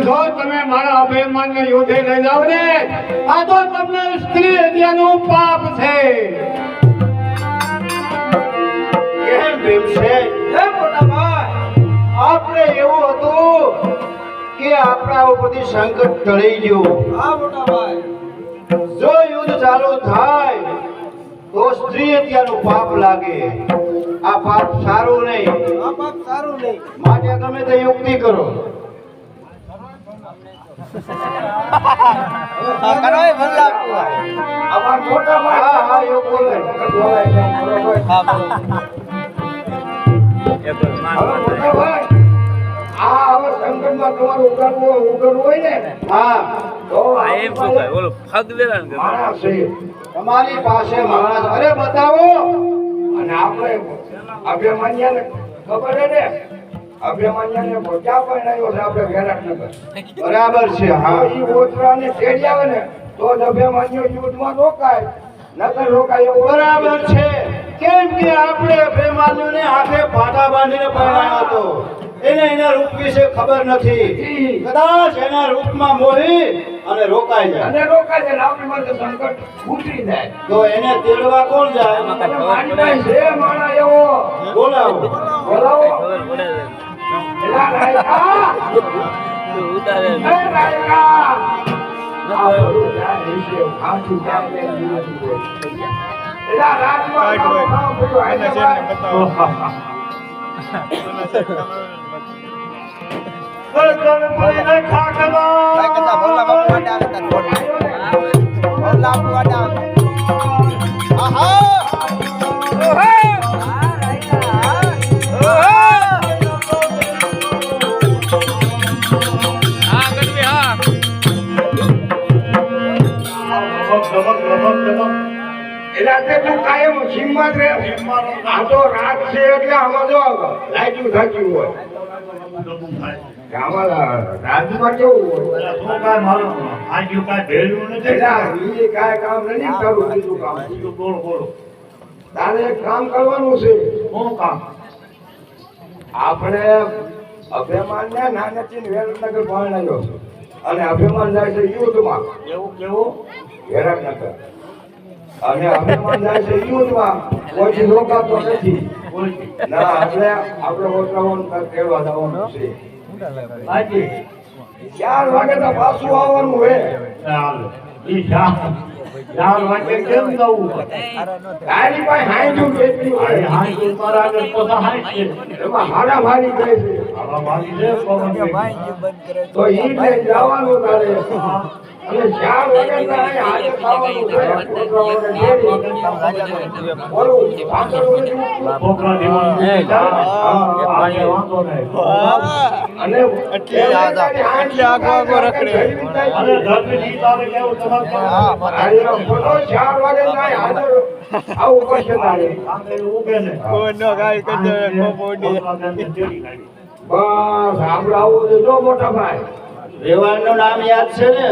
જો તમે મારા અભિમાનને યુદ્ધે લઈ જાવ ને આ તો તમને સ્ત્રી હત્યાનું પાપ છે. કેમ ભીમસેન? આપણે એવું હતું કે આપણા ઉપરથી સંકટ ટળી ગયું. જો યુદ્ધ ચાલુ થાય તો સ્ત્રી હત્યાનું પાપ લાગે. આ પાપ સારું નહીં. માટે તમે તે યુક્તિ કરો. અમાર મોટા ભાઈ હા હા યુક્તિ બોલે. હવે મોટા ભાઈ આ હવે સંકટમાં તમારું ઉગાડવું હોય ને હા તો માણસ છે તમારી પાસે માણસ. અરે બતાવો. અને આપણે અભિમાન્યાને ખબર છે ને અભિમાન્યાને ક્યાં પહેરાયો છે આપણે વેરાટનગર. બરાબર છે. હા તો ઈ ઓતરાને તેડી આવે ને તો જ અભિમાન્યો યુદ્ધમાં રોકાય નકર રોકાય એવું બરાબર છે. કેમ કે આપણે અભિમાન્યુને હાથે પાટા બાંધીને પહેરાયો હતો. એને એના રૂપ વિશે ખબર નથી. કદાચ એના રૂપમાં મોહી અને રોકાઈ જાય અને રોકાય છે ને આપણી માટે સંકટ ઉતરી જાય. તો એને તેડવા કોણ જાય? મારી પાસે છે માણા એવો બોલાવો. બોલાવો એલા રાયકા એ રાયકા આ બધું જાય છે આખી જાય ને એલા રાજમાં કામ બધું આઈને એલા તે તું કાયમ હિંમત રે આ તો રાત છે એટલે આમાં જો લાઈટું થતી હોય આમાં રાજમાં કેવું હોય એલા ઈ કાંઈ કામ નથી કરવું બીજું કામ તારે એક કામ કરવાનું છે આપણે અભિમાન ને નાનેથી વેરનગર ભણાયો અને અભિમાન જાય છે યુદ્ધમાં કેવું વેરનગર અને અભિમાન જાય છે યુદ્ધમાં કોઈ રોકાતો નથી ના એટલે આપણે ઓછાવાનું કેળવા જવાનું છે 4 વાગે તો પાછું આવવાનું હોય તારી પાસે હાંજુ કેટલી હોય એમાં હારામારી થાય છે તો ઈ લઈને જવાનું તારે અને 4 વાગે તો અહીં હાજર થવાનું છે બોલું અને એટલે આગો રખડે અને ધર્મજી તારે કેવું તમારે બોલો 4 વાગે નહીં હાજર આવું પડશે તારે કોનો ગાય કદે કોપોડી બસ આપણે આવું જો મોટા ભાઈ વેવાણનું નામ યાદ છે ને?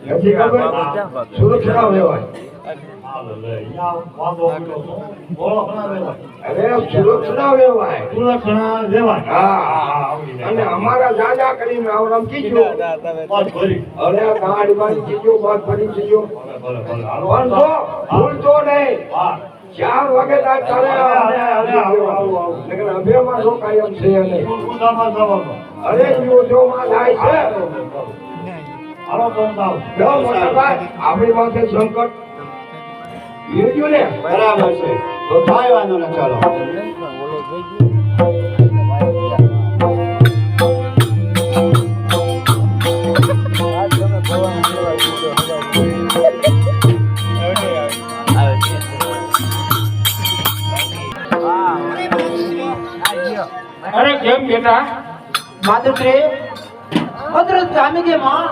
નથી ખબર સુરક્ષા વેવાય અરે સુરક્ષા વેવાય હા અને અમારા જાજા કરીને આવરામ કીધું અરે ગાડી બાંધી કીધું બાદ ફરી કીધું પણ જો ભૂલતો નહીં 4 વાગે તારે અભિમાન રોકાય એમ છે નહીં અરે યુદ્ધોમાં જાય છે આપણી પાસે સંકટ યુદ્ધ ને બરાબર છે. તો થાય વાંધો ને. ચાલો અરે કેમ બેટા માતુશ્રી પત્ર જામી કે માં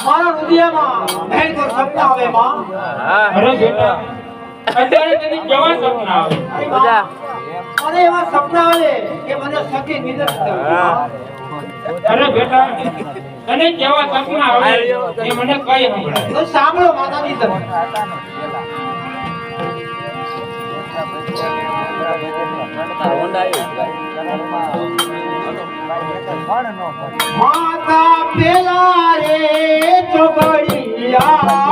મારા હૃદયમાં ભયંકર સપના આવે માં અરે બેટા અત્યારે તને કેવા સપના આવે મને એવા સપના આવે કે મને સખી નિંદર અરે બેટા તને કેવા સપના આવે એ મને કઈ સંભળાય તો સાંભળો માતાજી તમે માતા પેલા રે ચોગડિયા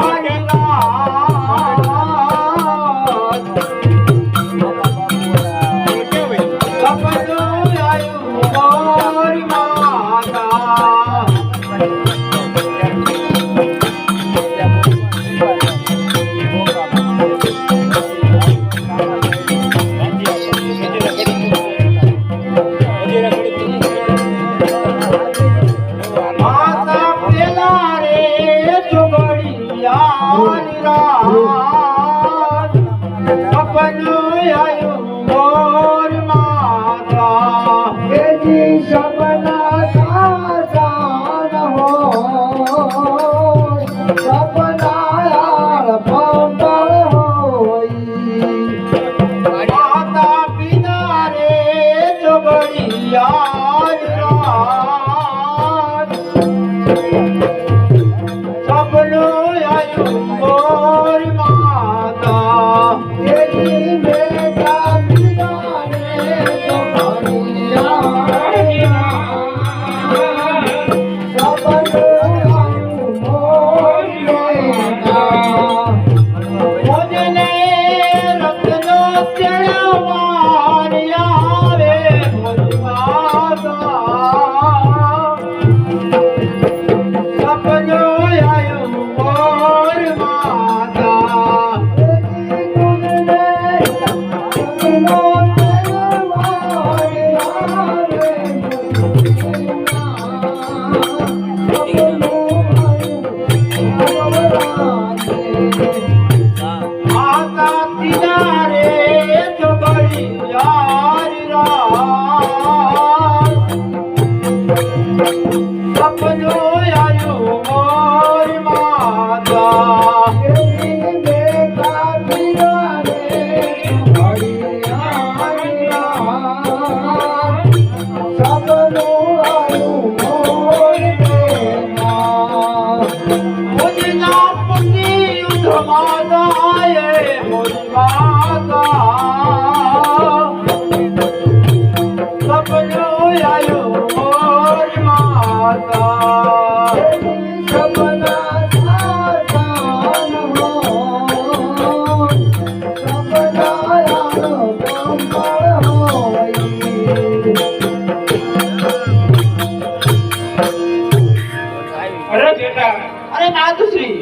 અરે નાથશ્રી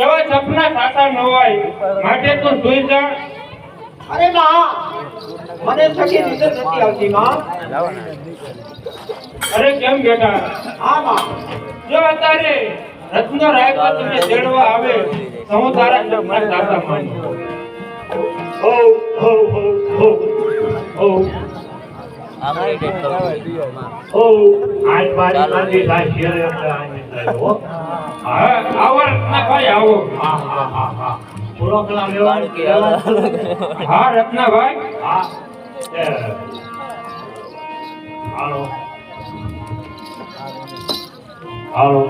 એવા સપના સાચા ન હોય માટે તો સુઈ જા. અરે માં મને સખી નીંદર નથી આવતી માં. અરે કેમ બેટા? હા માં. જો અત્યારે રત્ન રાયકા તમને તેડવા આવે તો હું તારા સપના સાચા માનું. હો હો હો હો હો હો આજ બારી બાંધી લાશી રે હો. હા આવો રત્નાભાઈ આવો. હા હા હા હા પૂરો કલામ લેવાનું કે હા રત્નાભાઈ હા હાલો હાલો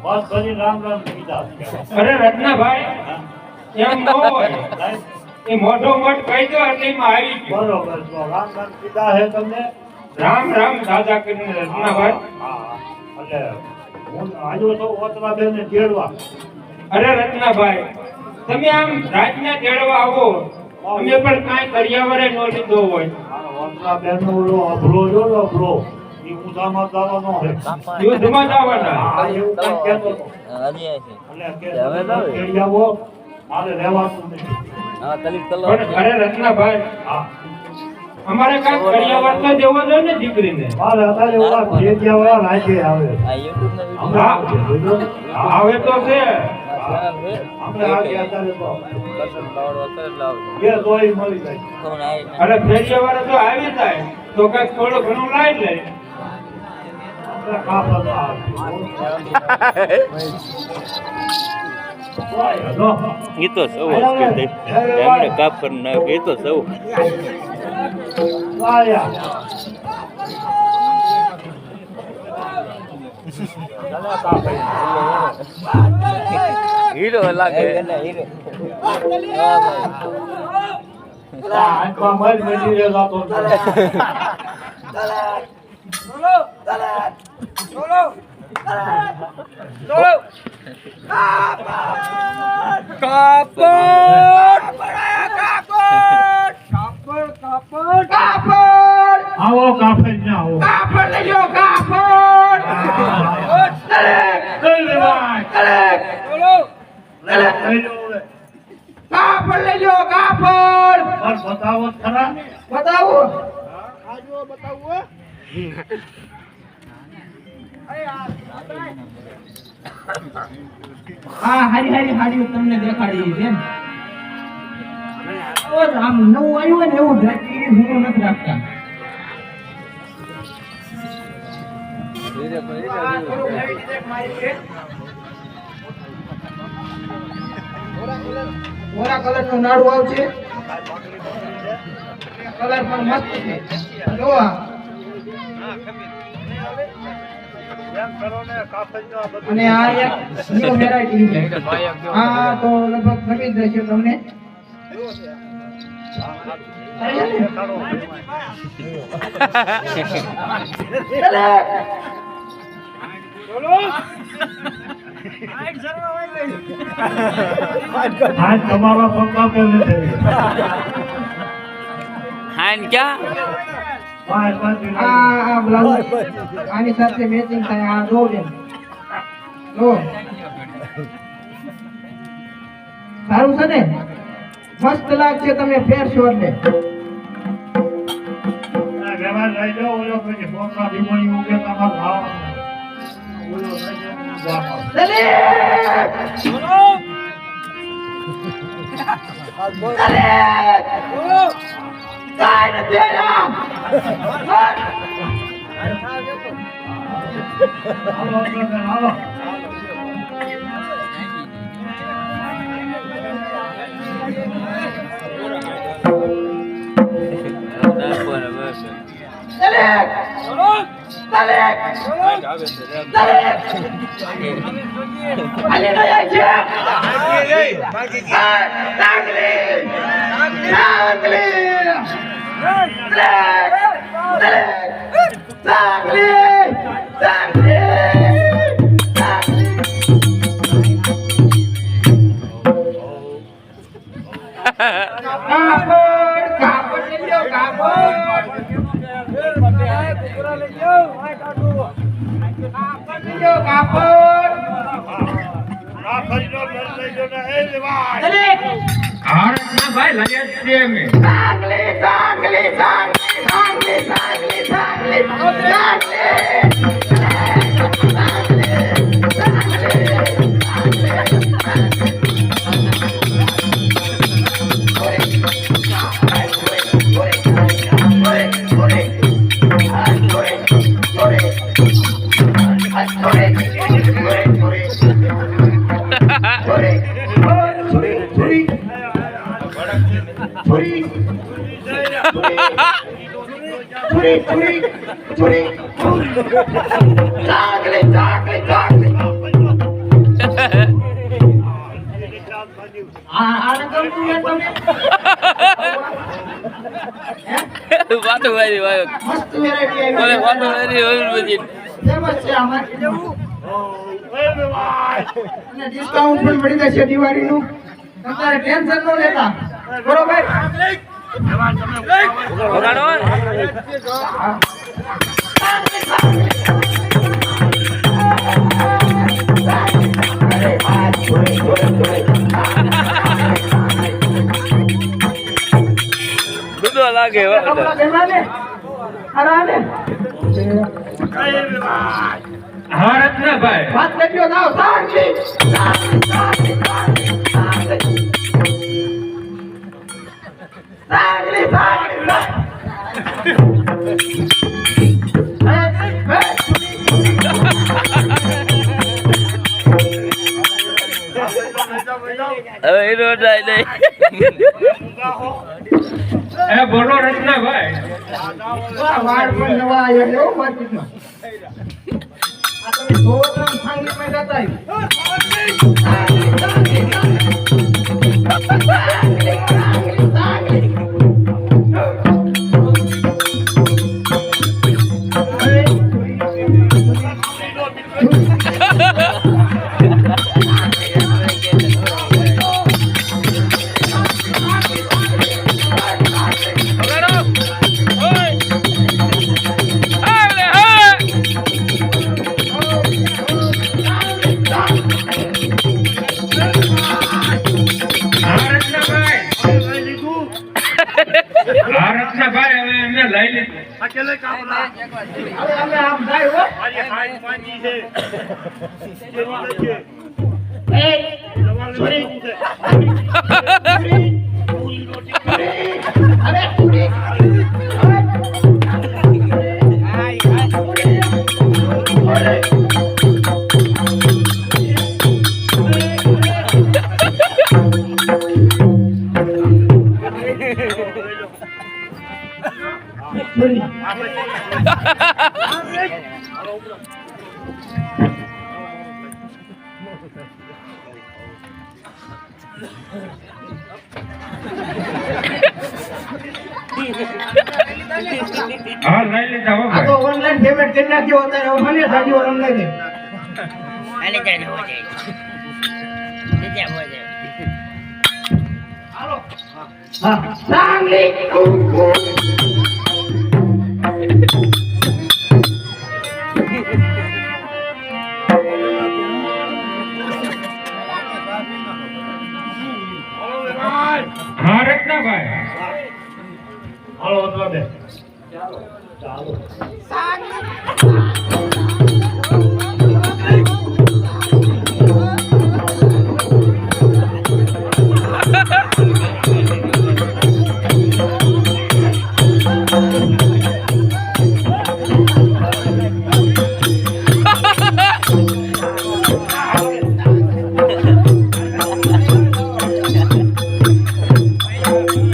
બસ બની રામ રામ કીધા. અરે રત્નાભાઈ એમ ન હોય એ મોઢો મોઢ કહી દો એટલે એમાં આવી ગયો. બરોબર તો રામ રામ કીધા હે તમને. રામ રામ દાદા કરીને રત્નાભાઈ. હા એટલે હું આજો તો ઓતરા બેને તેડવા. અરે રત્નાભાઈ તમે આમ રાજના તેડવા આવો અમે પણ કાંઈ કર્યાવરે ન લીધો હોય. ઓતરા બેનો ઓલો અભરો જો ને અભરો ઈ ઊંધામાં જવાનો હે. યુદ્ધમાં જવાના. હા એવું કંઈ કહેતો હતો. એટલે કે તેડી આવો મારે રહેવાનું નથી. પણ અરે રત્નાભાઈ હા અમારે કાંઈક કર્યાવર તો દેવો જોઈએ ને દીકરીને. મારે અત્યારે ઓલા ભેજિયાવાળા રાજે આવે. આવે તો છે આપણે આજે અત્યારે તો બે તોય મળી જાય. અરે ફેરિયાવાળા તો આવી જાય તો કાંઈક થોડું ઘણું લાવી લે. આપણે કાપડમાં એ તો સૌ એમણે કાપ કરી નાખ્યું. એ તો સૌ હીરો લાગે. આંખમાં મજ મજી રહેલો તો આવો કાફર ના આવો લઈ લેવાય. પણ બતાવો ખરા. હારી હાડી તમને દેખાડી છે આમ નવું આવ્યું હોય ને એવું જૂનું નથી રાખતા. ઓરા કલર નું નાડું આવશે. કલર પણ મસ્ત છે. જો અને આ એક ન્યુ વેરાયટી છે. આ તો લગભગ ખરીદ રહેશે તમને. આજ તમારા પપ્પા કે નથી. હાન ક્યાં આ બ્લાઉઝ આની સાથે મેચિંગ થાય. આ જો બેન જો સારું છે ને, મસ્ત લાગશે તમે પહેરશો એટલે. વ્યવહાર લઈ જાઓ ઓલો પછી પોતા દીમણી ઉગે તમારો ભાવ ઓલો લઈ જાઓ. હાલો. વાતો વારી વાયો મસ્ત વેરાયટી બોલે વાતો વારી હોય બધી ફેમસ છે અમારે. અને ડિસ્કાઉન્ટ પણ મળી જશે દિવાળીનું. તમારે ટેન્શન ન લેતા, બરોબર? વગાડો દૂધો લાગે કપડા પહેરવા ને ખરા ને હા રત્નાભાઈ વાત કરજો જાઓ સાંગલી હવે એનો જાય નહીં એ બોલો રત્નાભાઈ વાળ પણ નવા આવ્યા છે હો માર્કેટમાં. આ તમે જોવો તો આમ સંગીતમાં જતા આવ્યું. અકેલે કામ ના અરે અમે આમ જાય હો મારી હાથ માંગી છે જેની લઈએ એ જવાન લઈ છે પૂરી રોટી અરે પૂરી હા લઈ લીધા હો આ તો ઓનલાઈન પેમેન્ટ કરી નાખ્યો અત્યારે હવે મને સાડી વાર ઓનલાઈન હા સાંગલી હા રત્નાભાઈ હાલો ઉતરો દે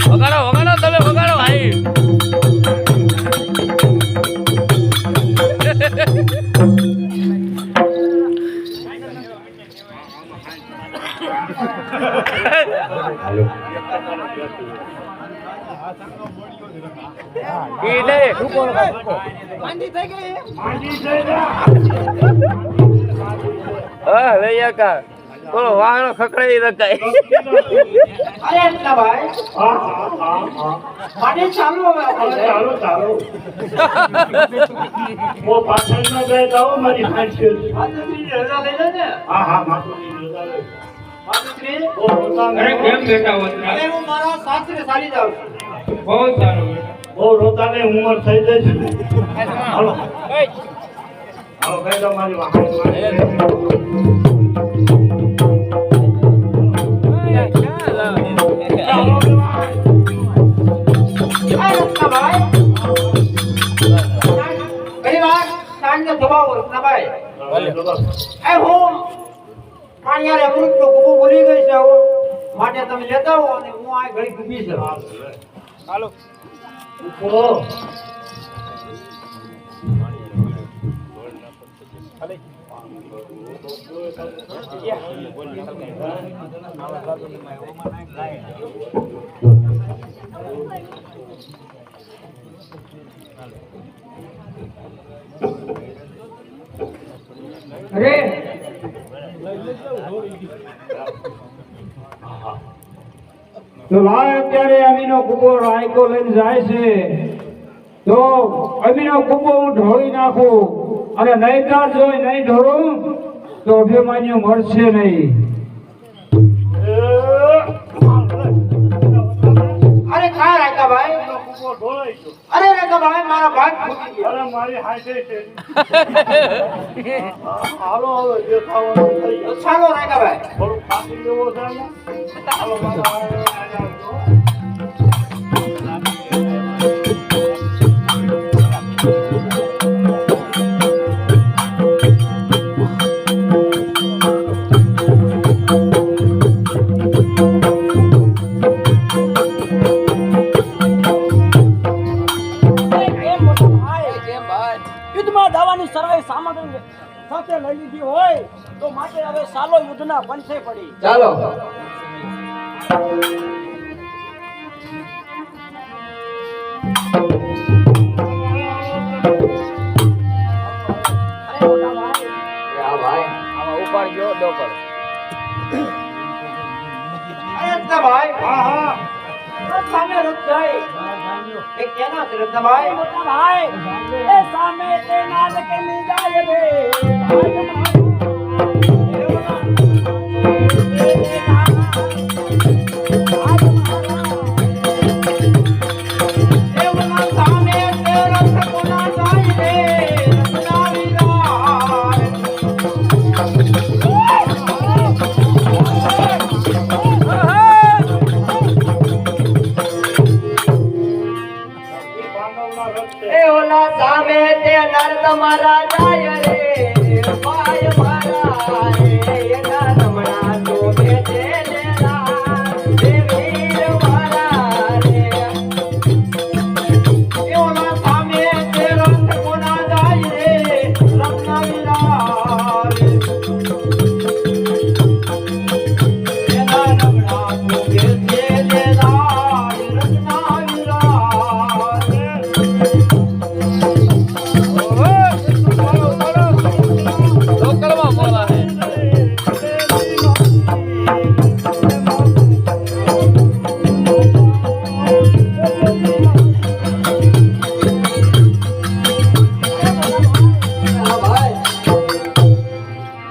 વગાડો તમે વગાડો ભાઈ બોલો વાહનો ખકડાઈ રખાય અરે એટલા ભાઈ પાણી ચાલુ હવે આપણે ચાલો ચાલો ઓ પાછળ ન જાય તો મારી હાથ છે માતુશ્રી રજા લઈ લે ને હા હા માતુશ્રી રજા લે માતુશ્રી ઓ રોતા અરે કેમ બેટા હોત અરે હું મારા સાસરે ચાલી જાઉં છું બહુ સારું ઓ રોતા ને ઉંમર થઈ જાય છે હાલો હાલો ભાઈ તમારી વાત માટે તમે લેતા હો અને હું આ ઘડી ઊભી છે હાલો અરે તો લાય અત્યારે અમીનો કુબો રાયકો લઈને જાય છે તો અમીનો કુબો હું ઢોળી નાખું અને નહીતર જો નહીં ઢોળું તો અભિમાન્યુ મળશે નહીં અરે કા રાકા ભાઈ અરે રાકા ભાઈ મારા ભાગ ફૂટી ગયા અરે મારી હાથે છે હાલો હવે જે ખાવાનું થઈ ગયું ચાલો રાકા ભાઈ થોડું ખાતી લેવો છે ને હાલો મારા યુદ્ધમાં દાવાની સર્વે સામગ્રી સાથે લઈ લીધી હોય તો માટે હવે સાલો યુદ્ધના પંથે પડી ચાલો ભાઈ હા હા સામે રથ જાય એ કેના છે રથ ભાઈ મોટા ભાઈ એ સામે તે નાદ કે મી જાય રે સામે તે રથ તમારા જાય રે ભાઈ મારા રે એના નમણા તો બેઠે લેલા રે વીર મારા રે એઓના સામે તે રંગ કોના જાય રે રત્ના વીરા રે એના નમણા તો બેઠે લેલા રત્ના વીરા રે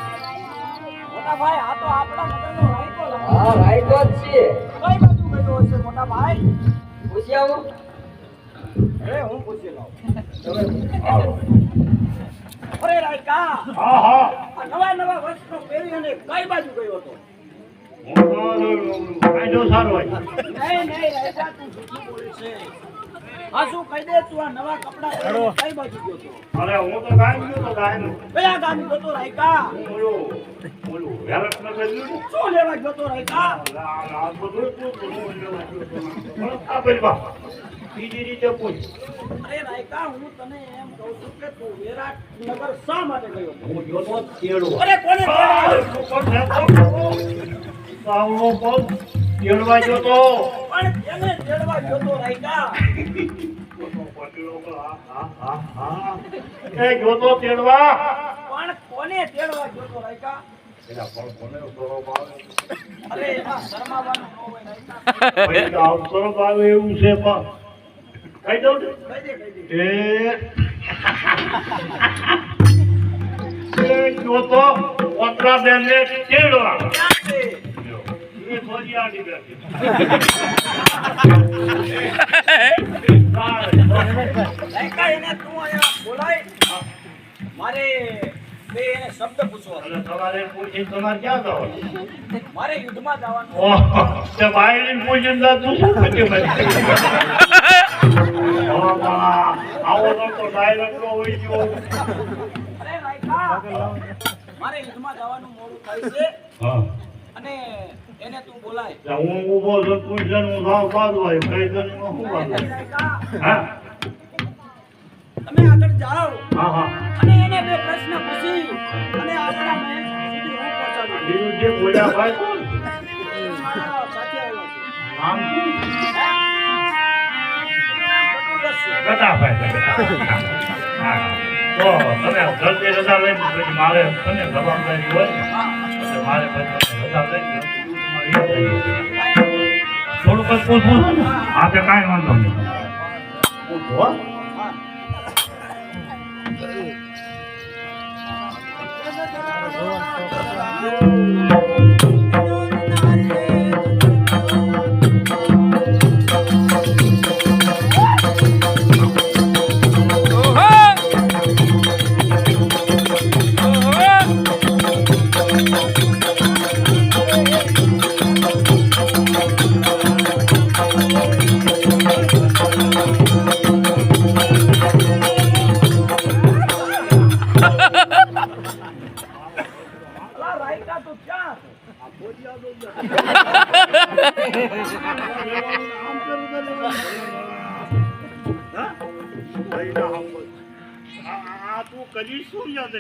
મોટા ભાઈ આ તો આપણા નગરનો રાયકો લાગે. હા રાઈટ જ છે કઈ બાજુ ગયો હશે મોટા ભાઈ? પૂછી આવું અરે હું પૂછી લઉં. અરે રાયકા, હા હા આ નવા વસ્ત્રો પહેરી અને કઈ બાજુ ગયો હતો? કાયદો સારો હોય નહીં રાયકા, તું જૂઠું બોલે છે. હા શું કહી દે, તું આ નવા કપડા પહેરી કઈ બાજુ ગયો હતો? અરે હું તો ગાય ગયો તો ગાય કયા ગામ ગયો હતો રાયકા? બોલું હેરત ન કર્યું શું લેવા ગયો હતો રાયકા? આ બધું આ બલવા બીજી રીતે પૂછ અરે રાયકા, હું તને એમ કહું છું કે તું વિરાટનગર શા માટે ગયો હતો? હું જોતો તેડો અરે કોને સાવલો પગ તેડવા જોતો પણ એને તેડવા ગયો હતો રાયકા? એ જોતો તેડવા પણ કોને તેડવા ગયો હતો રાયકા? એના પણ કોને કરો બાવ અરે એમાં શરમાવાનું ન હોય રાયકા. ભાઈ આવતો બાવ એવું છે પણ કહી દઉં ને? કહી દે. એ જોતો ઓતરા બેન ને તેડવા ક્યાં છે? એ થોડી આડી બેઠી રાયકા, એને તું અહીંયા બોલાય. મારે બે એને શબ્દ પૂછવો છે. અને સવારે પૂછી તમારે ક્યાં જાવ મારે યુદ્ધમાં જવાનું. ઓહ તે ભાઈ પૂછીને જાતું શું કરી ભાઈ આવો તો ડાયરેક્ટ હોય ગયો અરે રાયકા, મારે યુદ્ધમાં જવાનું મોડું થાય છે હા અને એને તું બોલાય. હું ઊભો છું પૂછન હું સાવ બાદ હોય કઈ દન હું વાત રાયકા, હા તમે આગળ જાઓ હા હા અને એને બે પ્રશ્ન પૂછી અને આપણા મહેલ સુધી હું પહોંચાડું. બીજું જે બોલ્યા ભાઈ મારા સાથે આવ્યો છે. નામ શું ચતુર્દશ. ગતા ભાઈ હા તો તમે જલ્દી રજા લઈને પછી મારે તને જવાબદારી હોય ને એટલે મારે પછી રજા લઈને થોડુંક જ પૂછવું છે ને હા તે કાંઈ વાંધો નહીં પૂછો હો. અલા રાયકા, તું ક્યાં છે? આ તું કરી શું યાદ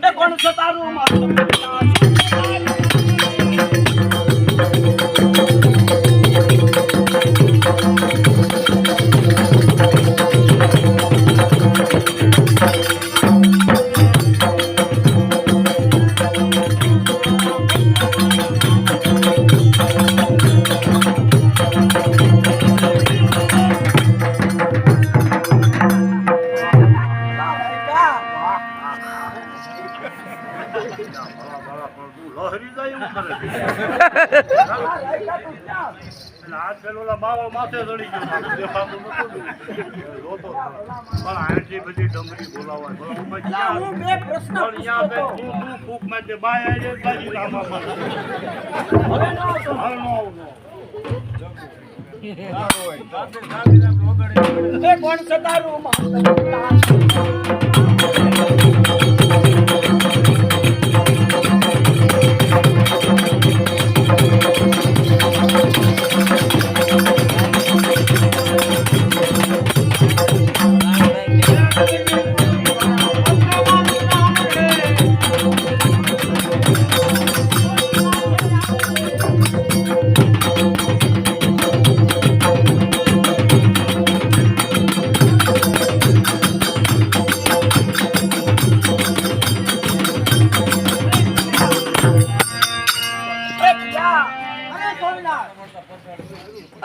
એ કોણ છે તારું? મારું લહેરી જાય એવું કરે છે રાયકા, તું ક્યાં છે? એટલે આ પેલો બાવો માથે ચડી ગયો દેખાતું નતું જોતો પણ આથી બધી ડમરી બોલાવાય બરાબર અલા, હું બે પ્રશ્ન પણ પૂછતો ત્યાં હતો. તું ફૂક માં તે બાય આવી બાજી રામા માં હવે ન આવતો. હાલ નો એ કોણ સતારું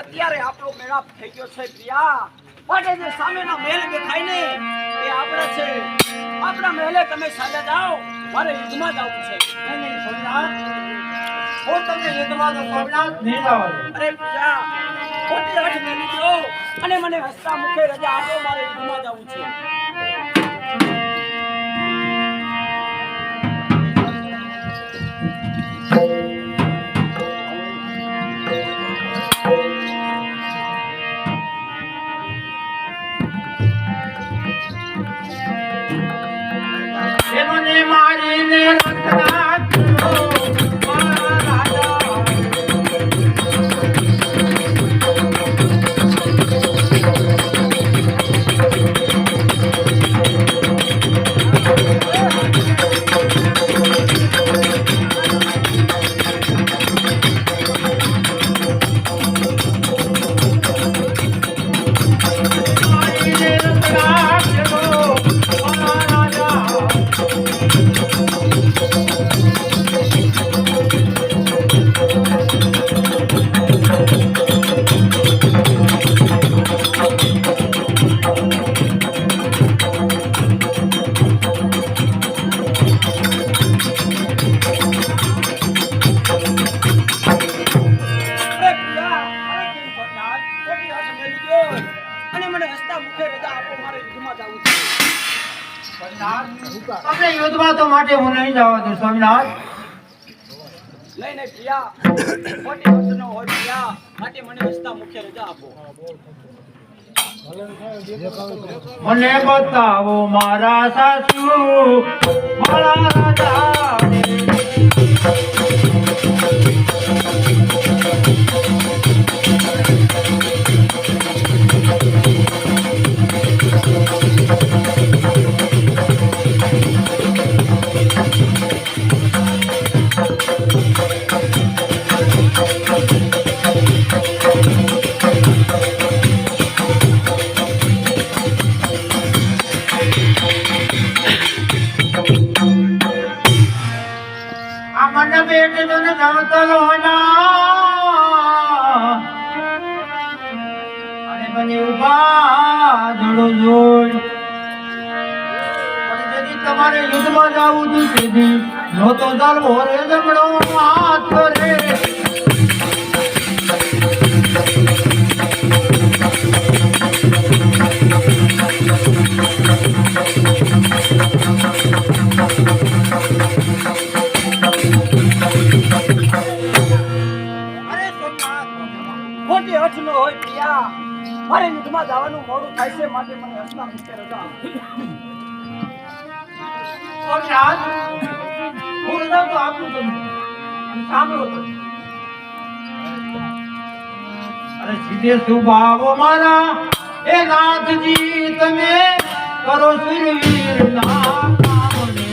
અત્યારે આપણો મેળાપ થઈ ગયો છે પ્રિયા. માટે જે સામેના મહેલ દેખાય ને એ આપણા છે. આપણા મહેલે તમે સાજા જાઓ, મારે યુદ્ધમાં જવું છે. નહીં સોમનાથ, હું તમને યુદ્ધમાં તો સોમનાથ નહીં જવા દઉં. અરે પ્રિયા, ખોટી હઠ મેલી દો અને મને હસતા મુખે રજા આપો, મારે યુદ્ધમાં જવું છે. મને મારીને રખડા મારા રાજા. તમને યુદ્ધમાં તો માટે હું નહીં જવા દઉં સોમનાથ. નહીં નહીં પ્રિયા, ખોટી હઠ ન હોય પ્રિયા. માટે મને હસતા મુખે રજા આપો. મને બતાવો મારા સાસુ મારા રાજાને. મને બેટ તને જમતલ હોના અને મને ઉભા જોડો જોડ. અને જેથી તમારે યુદ્ધમાં જવું હતું તેથી નો તો દલ હોરે જમણો હાથ કરે. ખોટી હઠ ન હોય પ્રિયા. મારે યુદ્ધમાં જવાનું મોડું થાય છે, માટે મને હસતા મુખે રજા આપો. સોમનાથ, હું રજા તો આપું તમને, સાંભળો તો. અરે સીધે સુભાવો મારા એ નાથજી, તમે કરો સુરવીર ના કામને.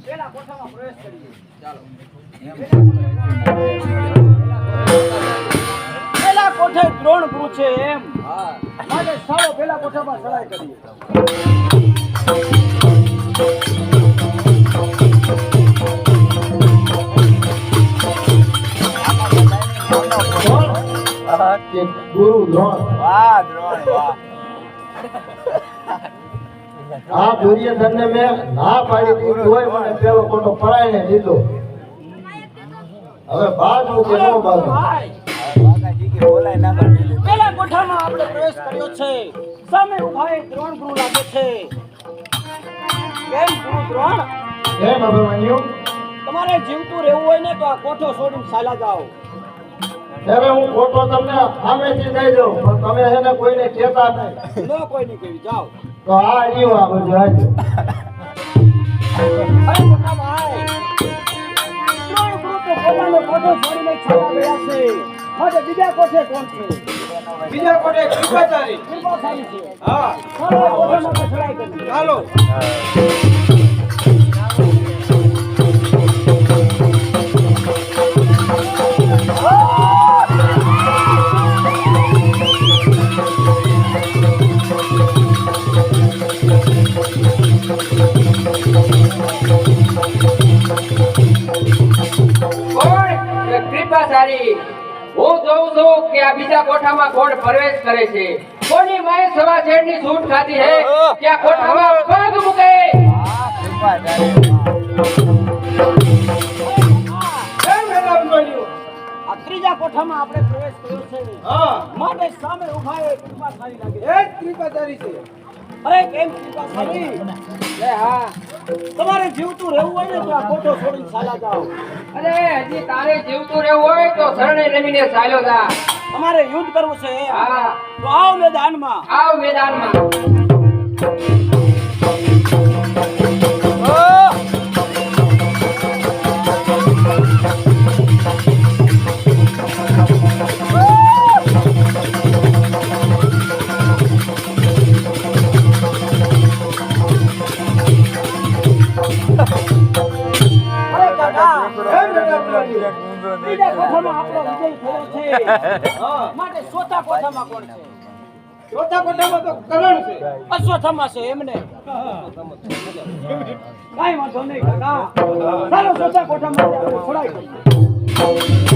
પેલા કોઠામાં પ્રવેશ કરીએ. ચાલો. પેલા કોઠે 3 ગુરુ છે એમ. હા. માટે સારો પેલા કોઠામાં ચડાઈ કરીએ. કે ગુરુ દ્રોણ આ દુર્યોધનને મેં ના પાડી દીધી હોય મને પેલો કોટો પરાઈને દીધો હવે બાજુ કે નો બાજુ પેલા કોઠામાં આપણે પ્રવેશ કર્યો છે સામે ઉભા એક દ્રોણ ગુરુ લાગે છે કેમ ગુરુ દ્રોણ કેમ અભિમન્યુ તમારે જીવતું રહેવું હોય ને તો આ કોઠો છોડીને ચાલા જાઓ ત્યારે હું કોટો તમને સામેથી દઈ દઉં પણ તમે એને કોઈને કહેતા નહીં ન કોઈ નહીં કહ્યું જાઓ તો આ રહ્યું આ બધું આજે અરે મોટા ભાઈ દ્રોણ ગુરુ તો પોતાનો કોઠો છોડીને ચાલા ગયા છે હવે બીજા કોઠે કોણ છે બીજા કોટે કૃપાચારી કૃપાચારી છે હા ચાલો આ કોઠામાં આપણે ચડાઈ કરીએ ચાલો કૃપાચારી હું જોઉં છું કે આ બીજા કોઠામાં કોણ પ્રવેશ કરે છે કોની માએ સવા શેરની છૂટ ખાધી હે કે આ કોઠામાં પગ મૂકે આ ત્રીજા કોઠામાં આપણે પ્રવેશ કર્યો છે હા માટે સામે ઉભા એક કૃપાચારી લાગે એ જ કૃપાચારી છે અરે કેમ કૃપાચારી લે હા તમારે જીવતું રહેવું હોય ને તો આ કોઠો છોડીને ચાલા જાઓ અરે હજી તારે જીવતું રહેવું હોય તો શરણે નમીને ચાલ્યો જા તમારે યુદ્ધ કરવું છે હા તો આવો મેદાનમાં આવ મેદાનમાં અરે કાકા ત્રીજા કોઠામાં આપણો વિજય થયો છે માટે ચોથા કોઠામાં કોણ છે ચોથા કોઠામાં તો કરણ છે અશ્વત્થામા છે એમને કાઈ વાંધો નહીં કાકા ચાલો ચોથા કોઠામાં આપણે છોડાઈ દઈએ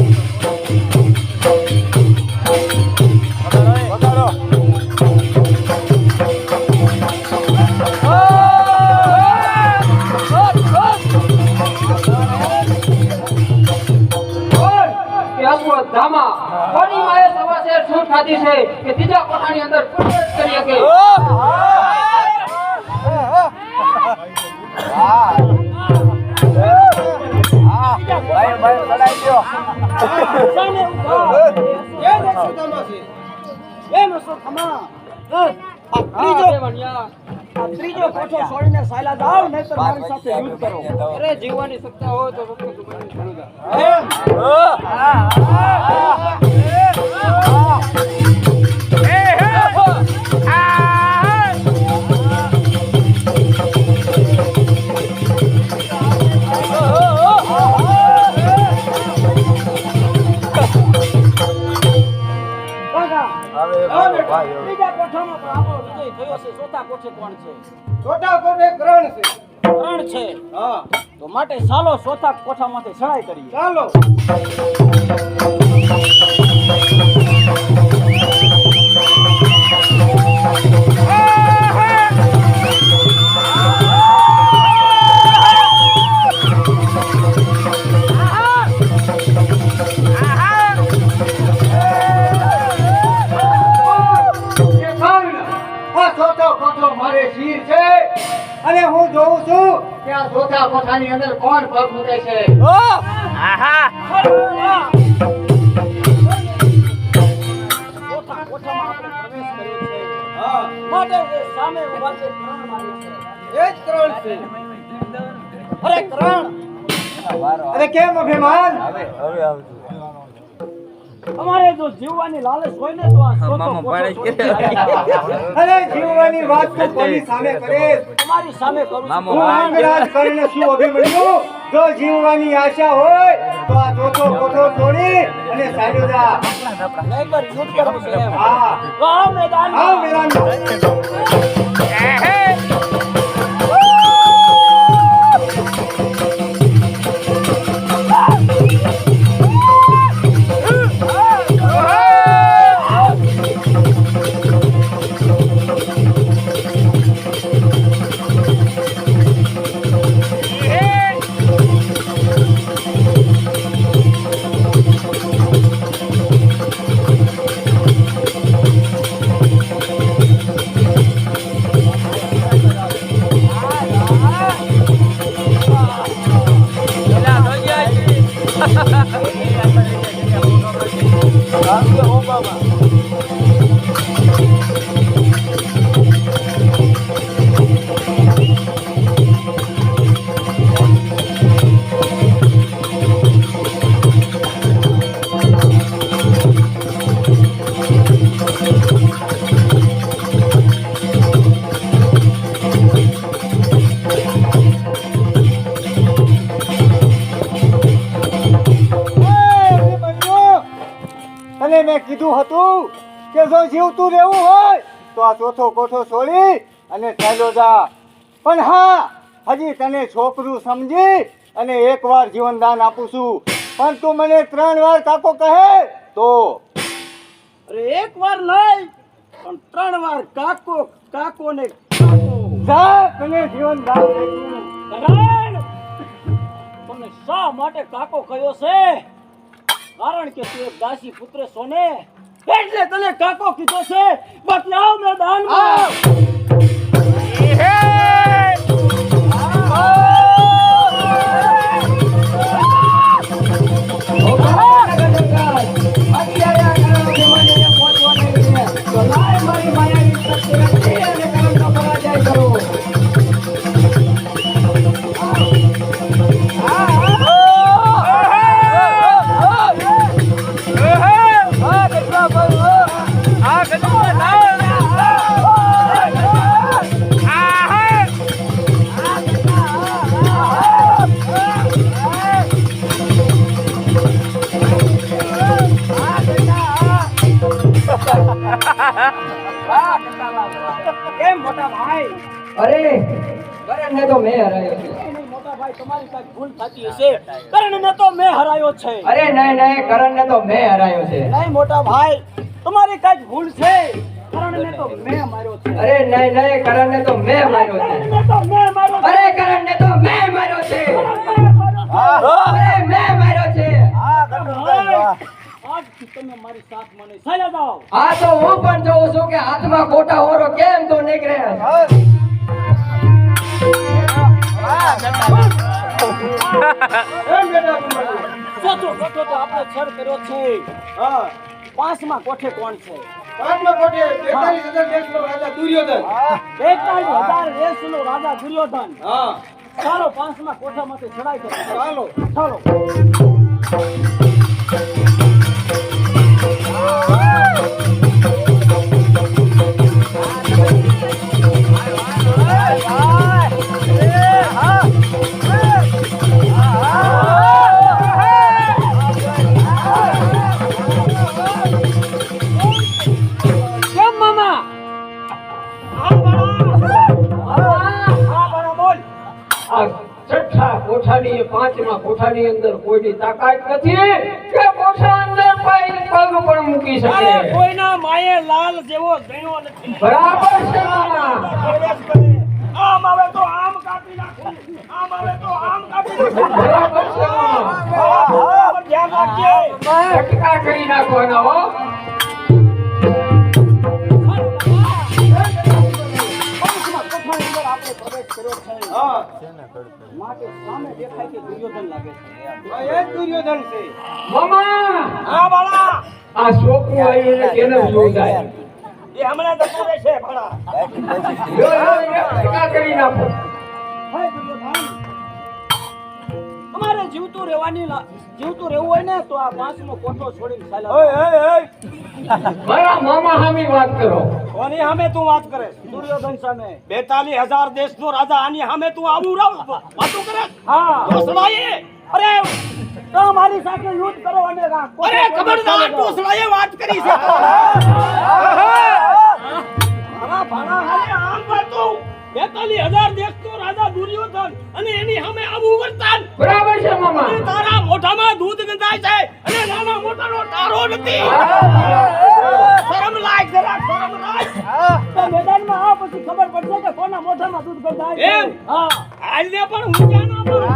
ધામા કોની માએ સવા શેર છૂટ ખાધી છે કે ત્રીજા કોઠાની અંદર પ્રવેશ કરી શકે સામે ઉભા એ જ અશ્વત્થામા છે એમ અશ્વત્થામા આ ત્રીજો કોઠો છોડીને ચાલ્યા જાઓ નહીંતર મારી સાથે યુદ્ધ કરો અરે જીવવાની સત્તા હોય તો ભક્તિ ત્રીજા કોઠામાં પણ આપણો વિજય થયો છે ચોથા કોઠે કોણ છે ચોથા કોઠે કરણ છે કરણ છે હા તો માટે ચાલો ચોથા કોઠામાંથી ચડાઈ કરીએ ચાલો અને હું જોઉં છું કે આ ચોથા કોઠાની અંદર કોણ પગ મૂકે છે ચોથા કોઠામાં આપણે પ્રવેશ કર્યો છે હા માટે એ સામે ઉભા છે કરણ મારે છે એ જ કરણ છે અરે કરણ અરે કેમ અભિમાન અમારે જો જીવવાની લાલચ હોય ને તો આ ચોથો કોઠો છોડી અરે જીવવાની વાત તો કોની સામે કરે તમારી સામે કરું છું હું આંગરાજ કરીને શું અભિમન્યુ જો જીવવાની આશા હોય તો આ ચોથો કોઠો છોડી અને ચાલ્યો જા નહીંતર યુદ્ધ કરવું છે એમ. હા તો આવ મેદાનમાં. આવ મેદાન તને મેં કીધું હતું કે જો જીવતું રહેવું હોય તો આ ચોથો કોઠો છોડી અને ચાલ્યો જા. પણ હા, હજી તને છોકરું સમજી અને એકવાર જીવનદાન આપું છું, પણ તું મને 3 વાર કાકો કહે તો અરે એક વાર નહીં પણ 3 વાર કાકો કાકો ને જા, તને જીવનદાન આપ્યું. કરણ તમને શા માટે કાકો કહ્યો છે? કારણ કે તું એક દાસી પુત્ર સોને એટલે તને કાકો કીધો છે. બાકી આવ મેદાનમાં અત્યારે આ કરણ જમાને પહોંચવા નહીં છે. તો લાય મારી માયાની શક્તિ અને કરણનો પરાજય કરો. કેમ મોટા ભાઈ? અરે કરણને તો મેં હરાયો છે. નહીં, મોટા ભાઈ તમારી કાંઈક ભૂલ થતી હશે. કરણને તો મેં હરાયો છે. અરે નહીં કરણને તો મેં હરાયો છે. નહીં મોટા ભાઈ તમારી કાંઈક ભૂલ છે. કરણને તો મેં માર્યો છે. અરે નહીં કરણને તો મેં માર્યો છે. કરણને તો મેં માર્યો છે. અરે કરણને તો મેં માર્યો છે. કરણને અરે મેં માર્યો છે. આજથી તમે મારી સાથ મને ચાલ્યા જાઓ. આ તો હું પણ જોઉં છું કે હાથમાં ખોટા ઓરો કેમ તો નીકળે. ચોથો કોઠો તો આપણે છળ કર્યો છે. હા, 5મા કોઠે કોણ છે? 5મા કોઠે 45000 દેશનો રાજા દુર્યોધન. 45000 દેશનો રાજા દુર્યોધન. હા, ચાલો 5મા કોઠામાંથી ચડાઈ કરો. ચાલો. ચાલો. કેમ મામા? હા બરાબર બોલ. આ છઠ્ઠા કોઠાની 5મા કોઠાની અંદર કોઈની તાકાત નથી કે કોઠા અંદર પગ પણ મૂકી અરે શકે. કોઈના માયે લાલ જેવો ગણ્યો નથી. બરાબર છે મામા. પ્રવેશ કરે. આમ આવે તો આમ કાપી નાખું. આમ આવે તો આમ કાપી નાખું. બરાબર છે મામા. બરાબર ધ્યાન રાખજે. ફટકા કરી નાખવાના હો. આપણે પ્રવેશ કર્યો છે. હા, માટે સામે દેખાય કે દુર્યોધન લાગે છે. આ એ જ દુર્યોધન છે. મામા હા બાળા, આ છોકરું આવ્યું ને કેને જોઈ જાય. એ હમણાં તો કરે છે બાળા. ફટકા કરી નાખો. હે દુર્યોધન, અમારે જીવતું રહેવું હોય ને તો આ 5મો કોઠો છોડીને ચાલ્યા. મારા મામા સામે વાત કરો. કોની સામે તું વાત કરે? દુર્યોધન સામે. 42000 દેશનો રાજા આની સામે તું આવું વાતું કરે? હા. ટોસડાએ અરે તો મારી સાથે યુદ્ધ કરો અને અરે ખબરદાર ટોસડાએ વાત કરી છે. મારા ભાણા હાલે આમ કરતું 42000 દેશનો રાજા દુર્યોધન અને એની સામે આવું વર્તન. બરાબર છે મામા. અને તારા મોઢામાં દૂધ ગંધાય છે અને નાના મોટાનો તારો નથી. શરમ લાગ જરા, શરમ લાગ. તો મેદાનમાં આવ પછી ખબર પડશે કે કોના મોઢામાં દૂધ ગંધાય છે. એમ? હા. હાલને પણ હું ક્યાં ના પડું.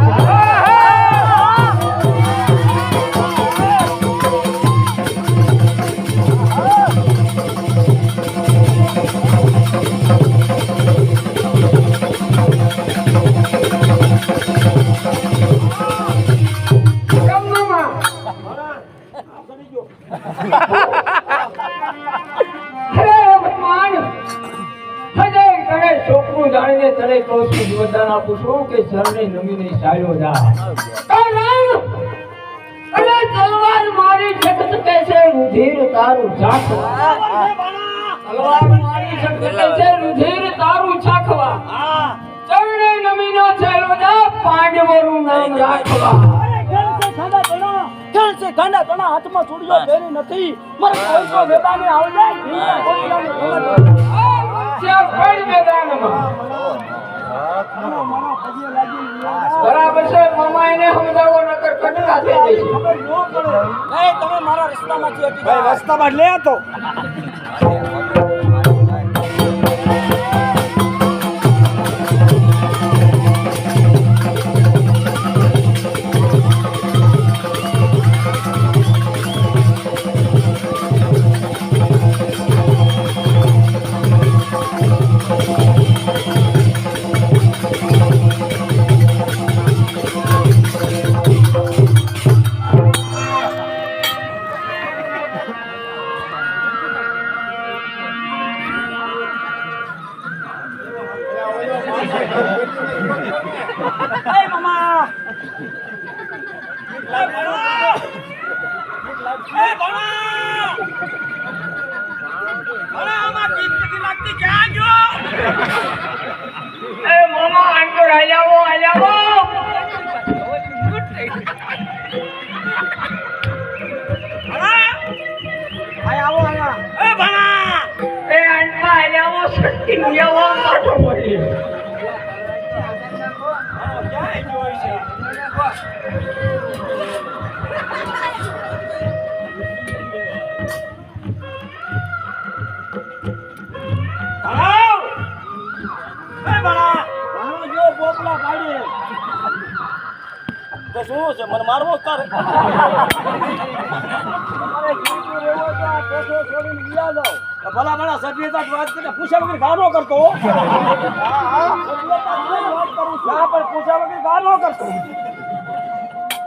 તને તને કહું છું જીવનદાન આપું છું કે શરણે નમીને ચાલ્યો જા કારણ અરે તલવાર મારી જગત કહેશે રુધિર તારું ચાખવા તલવાર મારી જગત કહેશે રુધિર તારું ચાખવા ચરણે નમીનો ચાલ્યો જા પાંડવોનું નામ રાખવા ગાંડા તણા હાથમાં ચૂડીઓ પહેરી નથી મારે કોઈ તો વેદાને આવડે ત્યાં પડ મેદાનમાં બરાબર છે મામા એને સમજાવો નકર કટકા થઈ જશે તમે મારા રસ્તામાંથી હટી જાઓ રસ્તામાં લે તો મામા અંદર હલાવો હલાવો એ અંડમાં હલાવો શક્તિ મુયાવો કાઢો પડી શું છે મને મારવો તારે ભલા ભલા સભ્યતા વાત કરીને પૂછ્યા વગર ગાનો કરતો પૂછ્યા વગર ગાનો કરતો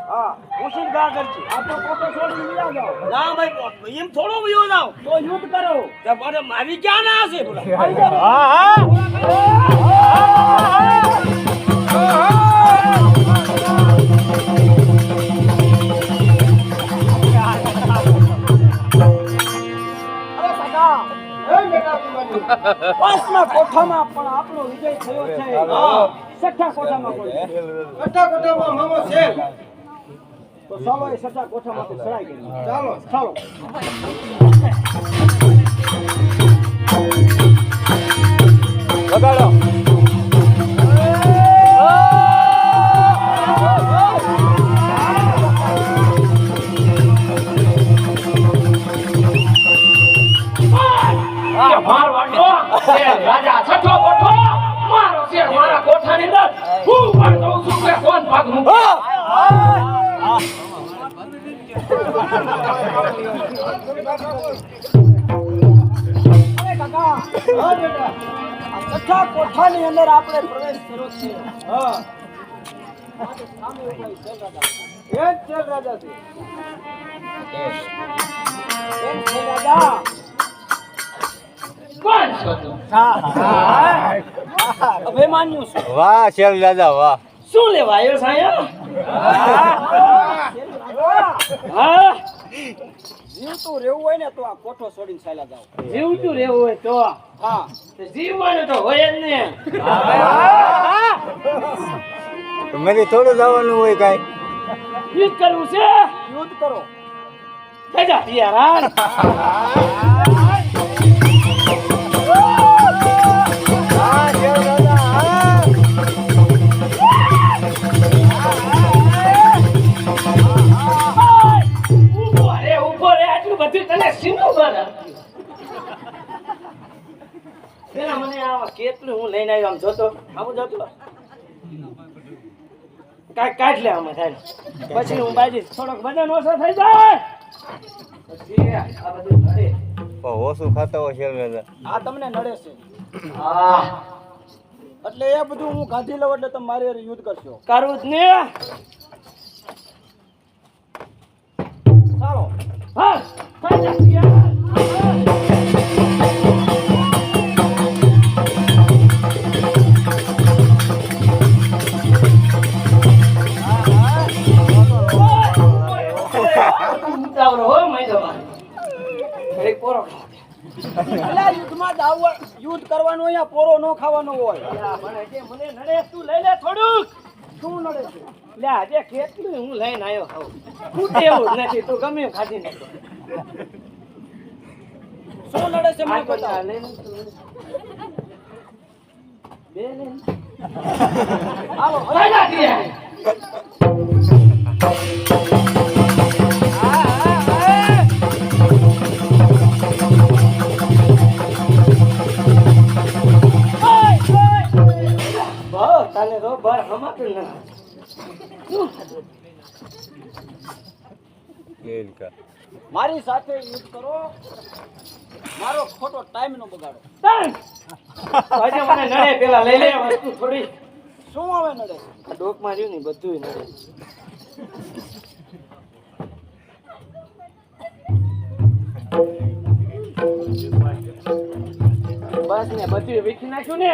હા પૂછીને ગા કરશે આ તો ફોટો છોડીને વિયા જાઓ ના ભાઈ એમ થોડો વિયો જાઓ તો યુદ્ધ કરો મારે મારી ક્યાં ના હશે પાંચમા કોઠામાં પણ આપણો વિજય થયો છે છઠ્ઠા કોઠામાં કોઈ છઠ્ઠા કોઠામાં મામો છે તો ચાલો એ છઠ્ઠા કોઠામાંથી ચડાઈ ગઈ ચાલો ચાલો વગાડો રાજા છઠ્ઠો કોઠો મારો શેર મારા કોઠાની અંદર હું પણ જોઉં છું કે કોણ ભાગ મૂકે છઠ્ઠા કોઠાની અંદર આપણે પ્રવેશ કર્યો છે એ જ છે રાજા છે એમ છે રાજા કોણ છો તું અભિમાન્યુ છું વાહ શેર દાદા વાહ શું લેવા આવ્યો સાહેબ હા જીવતું રહેવું હોય ને તો આ કોઠો છોડીને ચાલ્યા જાવ જીવતું રહેવું હોય તો હા જીવવાનું તો હોય જ ને મેરે થોડું જવાનું હોય કાંઈ યુદ્ધ કરવું છે યુદ્ધ કરો થઈ જા તૈયાર કેટલું હું લઈને આવ્યો આમ જોતો આવું જોતો કાઢ લે આમાં થાય પછી હું બાજી થોડોક વજન ઓછો થઈ જાય પછી આ બધું નડે ઓછું ખાતા હોય શેર દાદા આ તમને નડે છે હા એટલે એ બધું હું કાઢી લઉં એટલે તમે મારી હારે યુદ્ધ કરશો કરું જ ને ચાલો હા થઈ જા તૈયાર એક પોરો ખાવા દે. અલા યુદ્ધમાં યુદ્ધ કરવાનું અહીંયા પોરો ન ખાવાનો હોય. અલા મને જે મને નડે તું લઈ લે થોડુંક. શું નડે છે? લે આજે કેટલું હું લઈને આવ્યો હોઉં. ખૂટે એવું જ નથી તું ગમે એમ ખાધી નાખો. શું નડે છે મને બતા. બે લે. હાલો રાજા દીએ. તને તો બાર હમાતું ના મારી સાથે યુદ્ધ કરો મારો ખોટો ટાઈમ નો બગાડો. આજે મને નડે પેલા લઈ લે વસ્તુ થોડી. શું આવે નડે? ડોકમાં રહ્યું ને બધું નડે. બસ ને બધું વીખી નાખ્યું ને.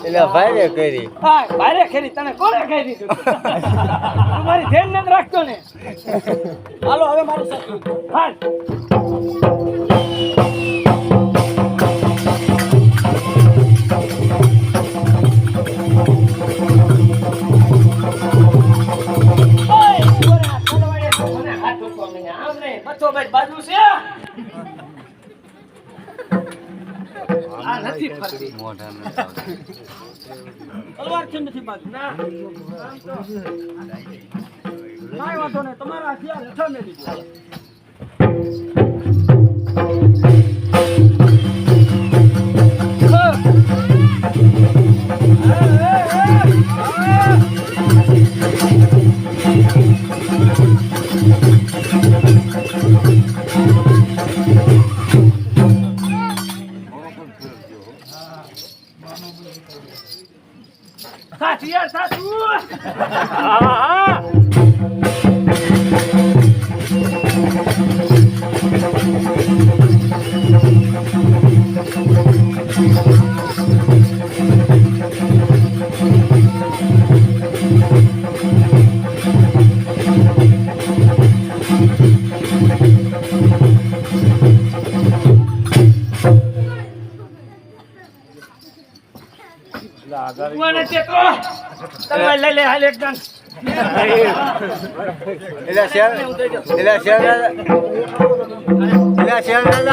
એટલે ભાઈ કરી હા ભારે ખેરી તને કોણે કહી દીધું? તું મારી ધ્યાન નથી રાખતો ને. હાલો હવે મારી સાથે હાલ. બાજુ છે આ નથી ફરતી. તલવાર કેમ નથી બાજુ? કાંઈ વાંધો નહીં તમારા હથિયાર હેઠળ મેલી દો. સાચી યાર સાચું. મને તે તો તલવાર લઈ લે હાલ એકદમ.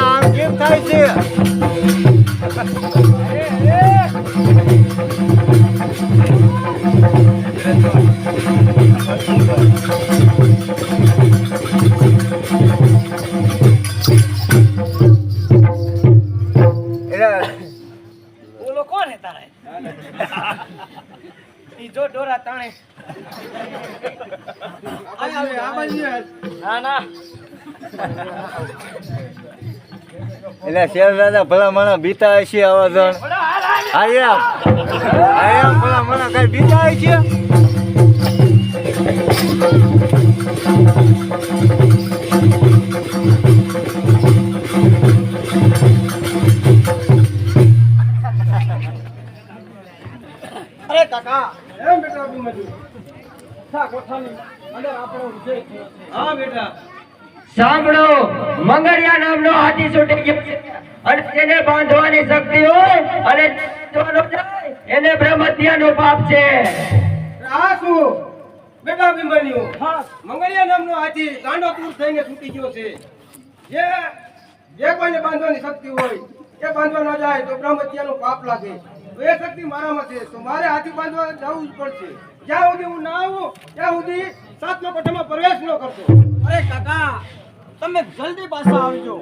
આમ કેમ થાય છે? ઓલો કોણ હે તારે? ઈ જો ડોરા તાણે. ના ના એટલે શેર દાદા ભલા મને બીતા હશે આવા જણ. આયા ભલા મને કઈ બીતા હશે? અરે કાકા એમ બેટા બીમારી થા કોઠાની અંદર આપણો વિજય થયો. હા બેટા સાંભળો, મંગળિયા નામનો હાથી છૂટી ગયો છે અને તેને બાંધવાની શક્તિ હોય અને બાંધવાનો જાય એને બ્રહ્મત્યાનો પાપ છે. આ શું બેટા બીમારીઓ? હા મંગળિયા નામનો હાથી ગાંડો દૂર થઈને છૂટી ગયો છે. જે કોઈને બાંધવાની શક્તિ હોય એ બાંધવા ન જાય તો બ્રહ્મત્યાનો પાપ લાગે. તો એ શક્તિ મારામાં છે તો મારે હાથી બાંધવા જવું જ પડશે. જ્યાં સુધી હું ના આવું ત્યાં સુધી સાતમા કોઠામાં પ્રવેશ ન કરતો. અરે કાકા તમે જલ્દી પાછા આવજો.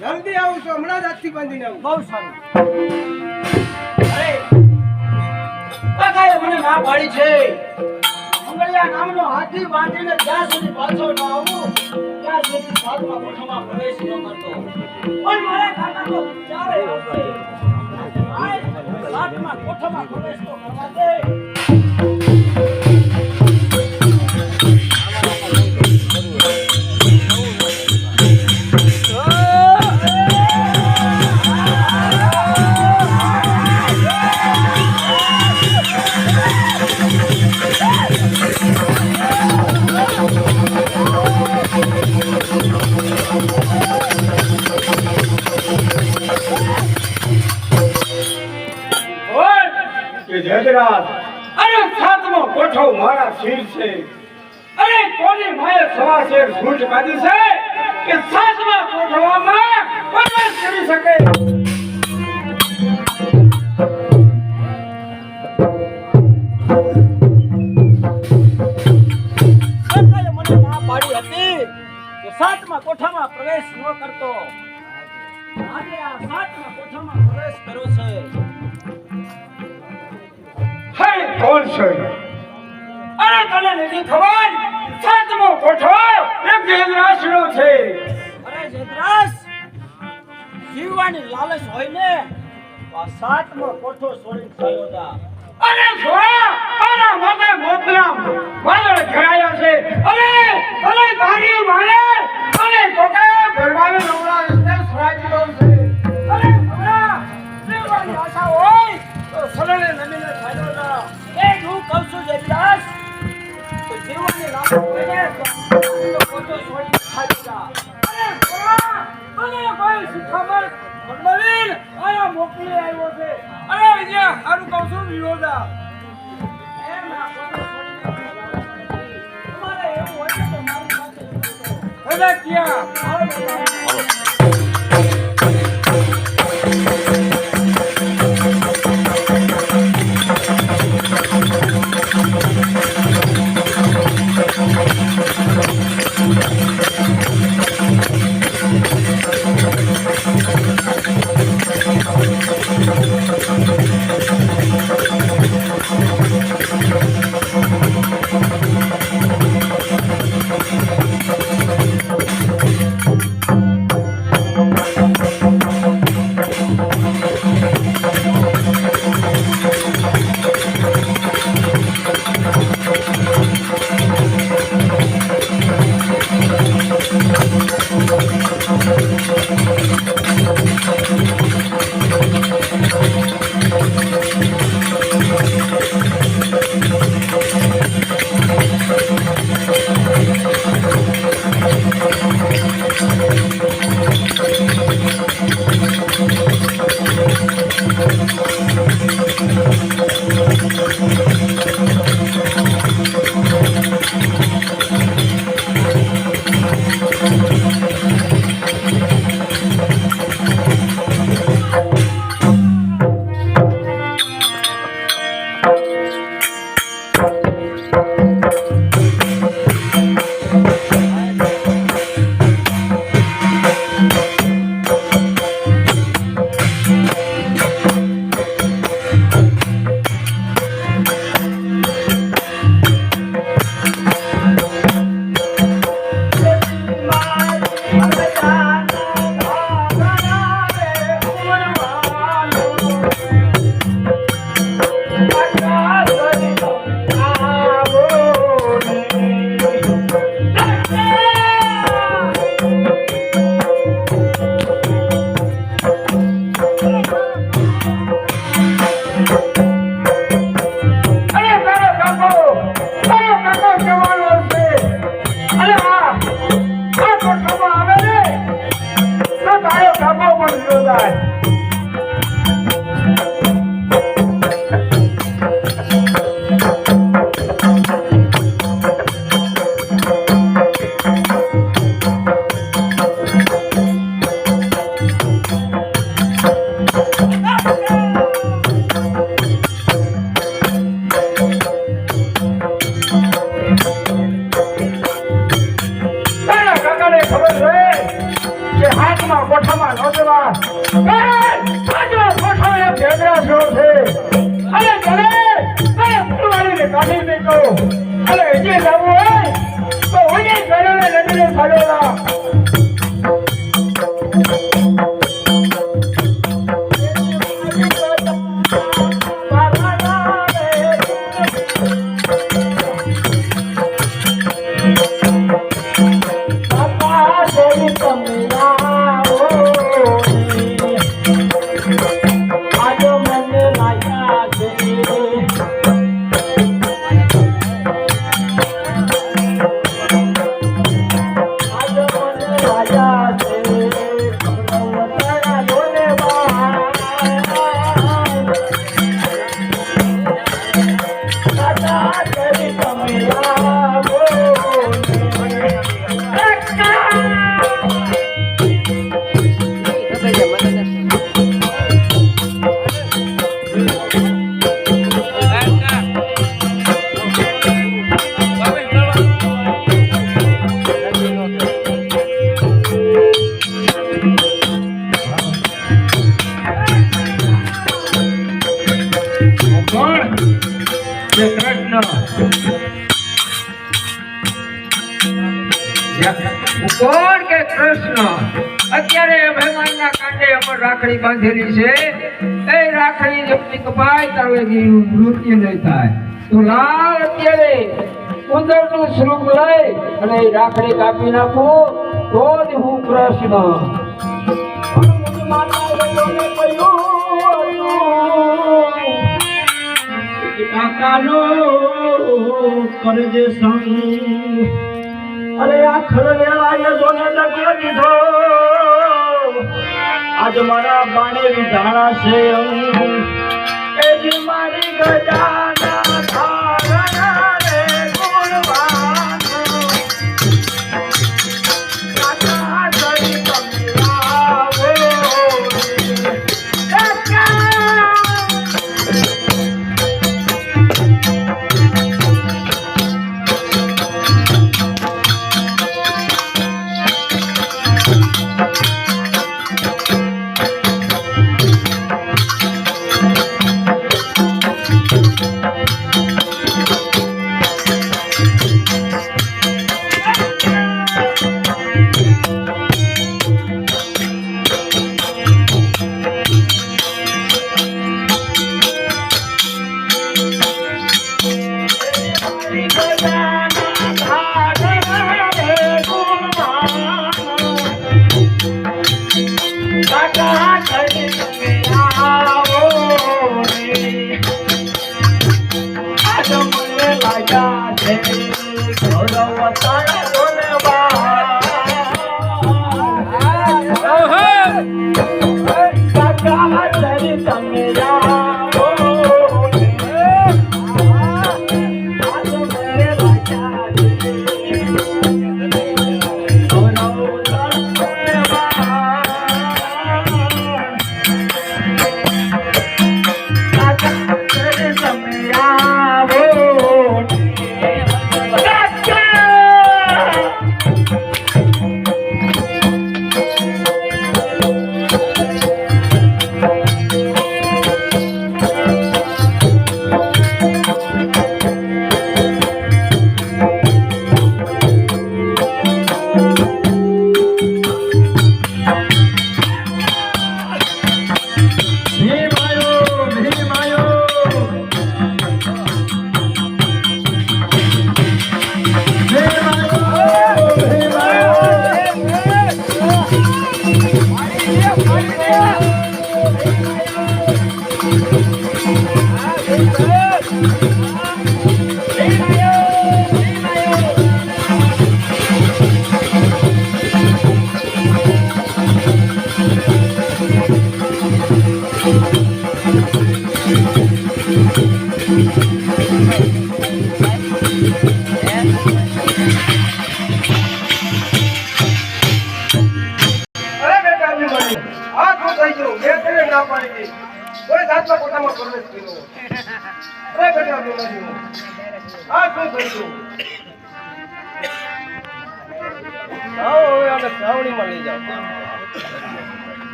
જલ્દી આવું છું, હમણાં જ હાથથી બાંધીને આવું. બહુ સારું. અરે કાકાએ મને ના પાડી છે મંગળિયા નામનો હાથી બાંધીને જ્યાં સુધી પાછો ન આવું ત્યાં સુધી સાતમા કોઠામાં પ્રવેશ ન કરતો. પણ મારા કાકા તો ક્યારે આવશે? સાતમા કોઠામાં પ્રવેશ તો કરવા દે. કે જયદ્રાજ અરે સાતમો કોઠો મારા શિર છે અરે કોની માએ સવા શેર છૂટ કાઢી છે કે સાતમા કોઠવામાં પ્રવેશ કરી શકે સરકારે મને ના પાડી હતી કે સાતમા કોઠામાં પ્રવેશ ન કરતો. આજે આ સાતમા કોઠામાં પ્રવેશ કર્યો છે. હે કોણ છે અરે તને નથી ખબર સાતમો કોઠો એક જયદ્રાજનો છે અરે જયદ્રાજ, જીવવાની લાલચ હોય ને તો આ સાતમો કોઠો છોડીને ચાલ્યો જા. અરે છોરા તારા માથે મોતના વાદળ ઘેરાયા છે અરે તારી માને અરે કોકા ભરવાને નવરા રસ્તે સરાઈ દીધો છે અરે છોરા જીવવાની આશા હોય તો સલણે નમીને ચાલ્યો જા. એ હું કહું છું જયદ્રાજ, તો જીવવાની લાલચ હોય ને તો કોઠો છોડીને ચાલ્યો જા. અરે છોરા તને કોઈ શિખામણ મંડળીન આયા મોકલી આવ્યો છે અરે વિજય હારું કહું છું વિરોધા એમ ના કોઠો છોડીને ચાલ્યો જા. તમારે એવું હોય ને તો મારી પાસે આવજો. હવે ક્યાં આવો બધા. અત્યારે મહેમાનના કાંઠે અમર રાખડી બાંધેલી છે એ રાખડી જેટલી કપાય તારે મૃત્યુ નહીં થાય તો લાલ અત્યારે ઉંદરનું સ્વરૂપ લઈ અને એ રાખડી કાપી નાખું તો જ હું કૃષ્ણ કાકાનો કરજે સંગ અરે આખર વેળાએ જોને ડકે દીધો આજ મારા બાણે વિધાણા છે એ જે મારી ગજાના થારા રે ગુણવાન કાકા જઈ તમે આવો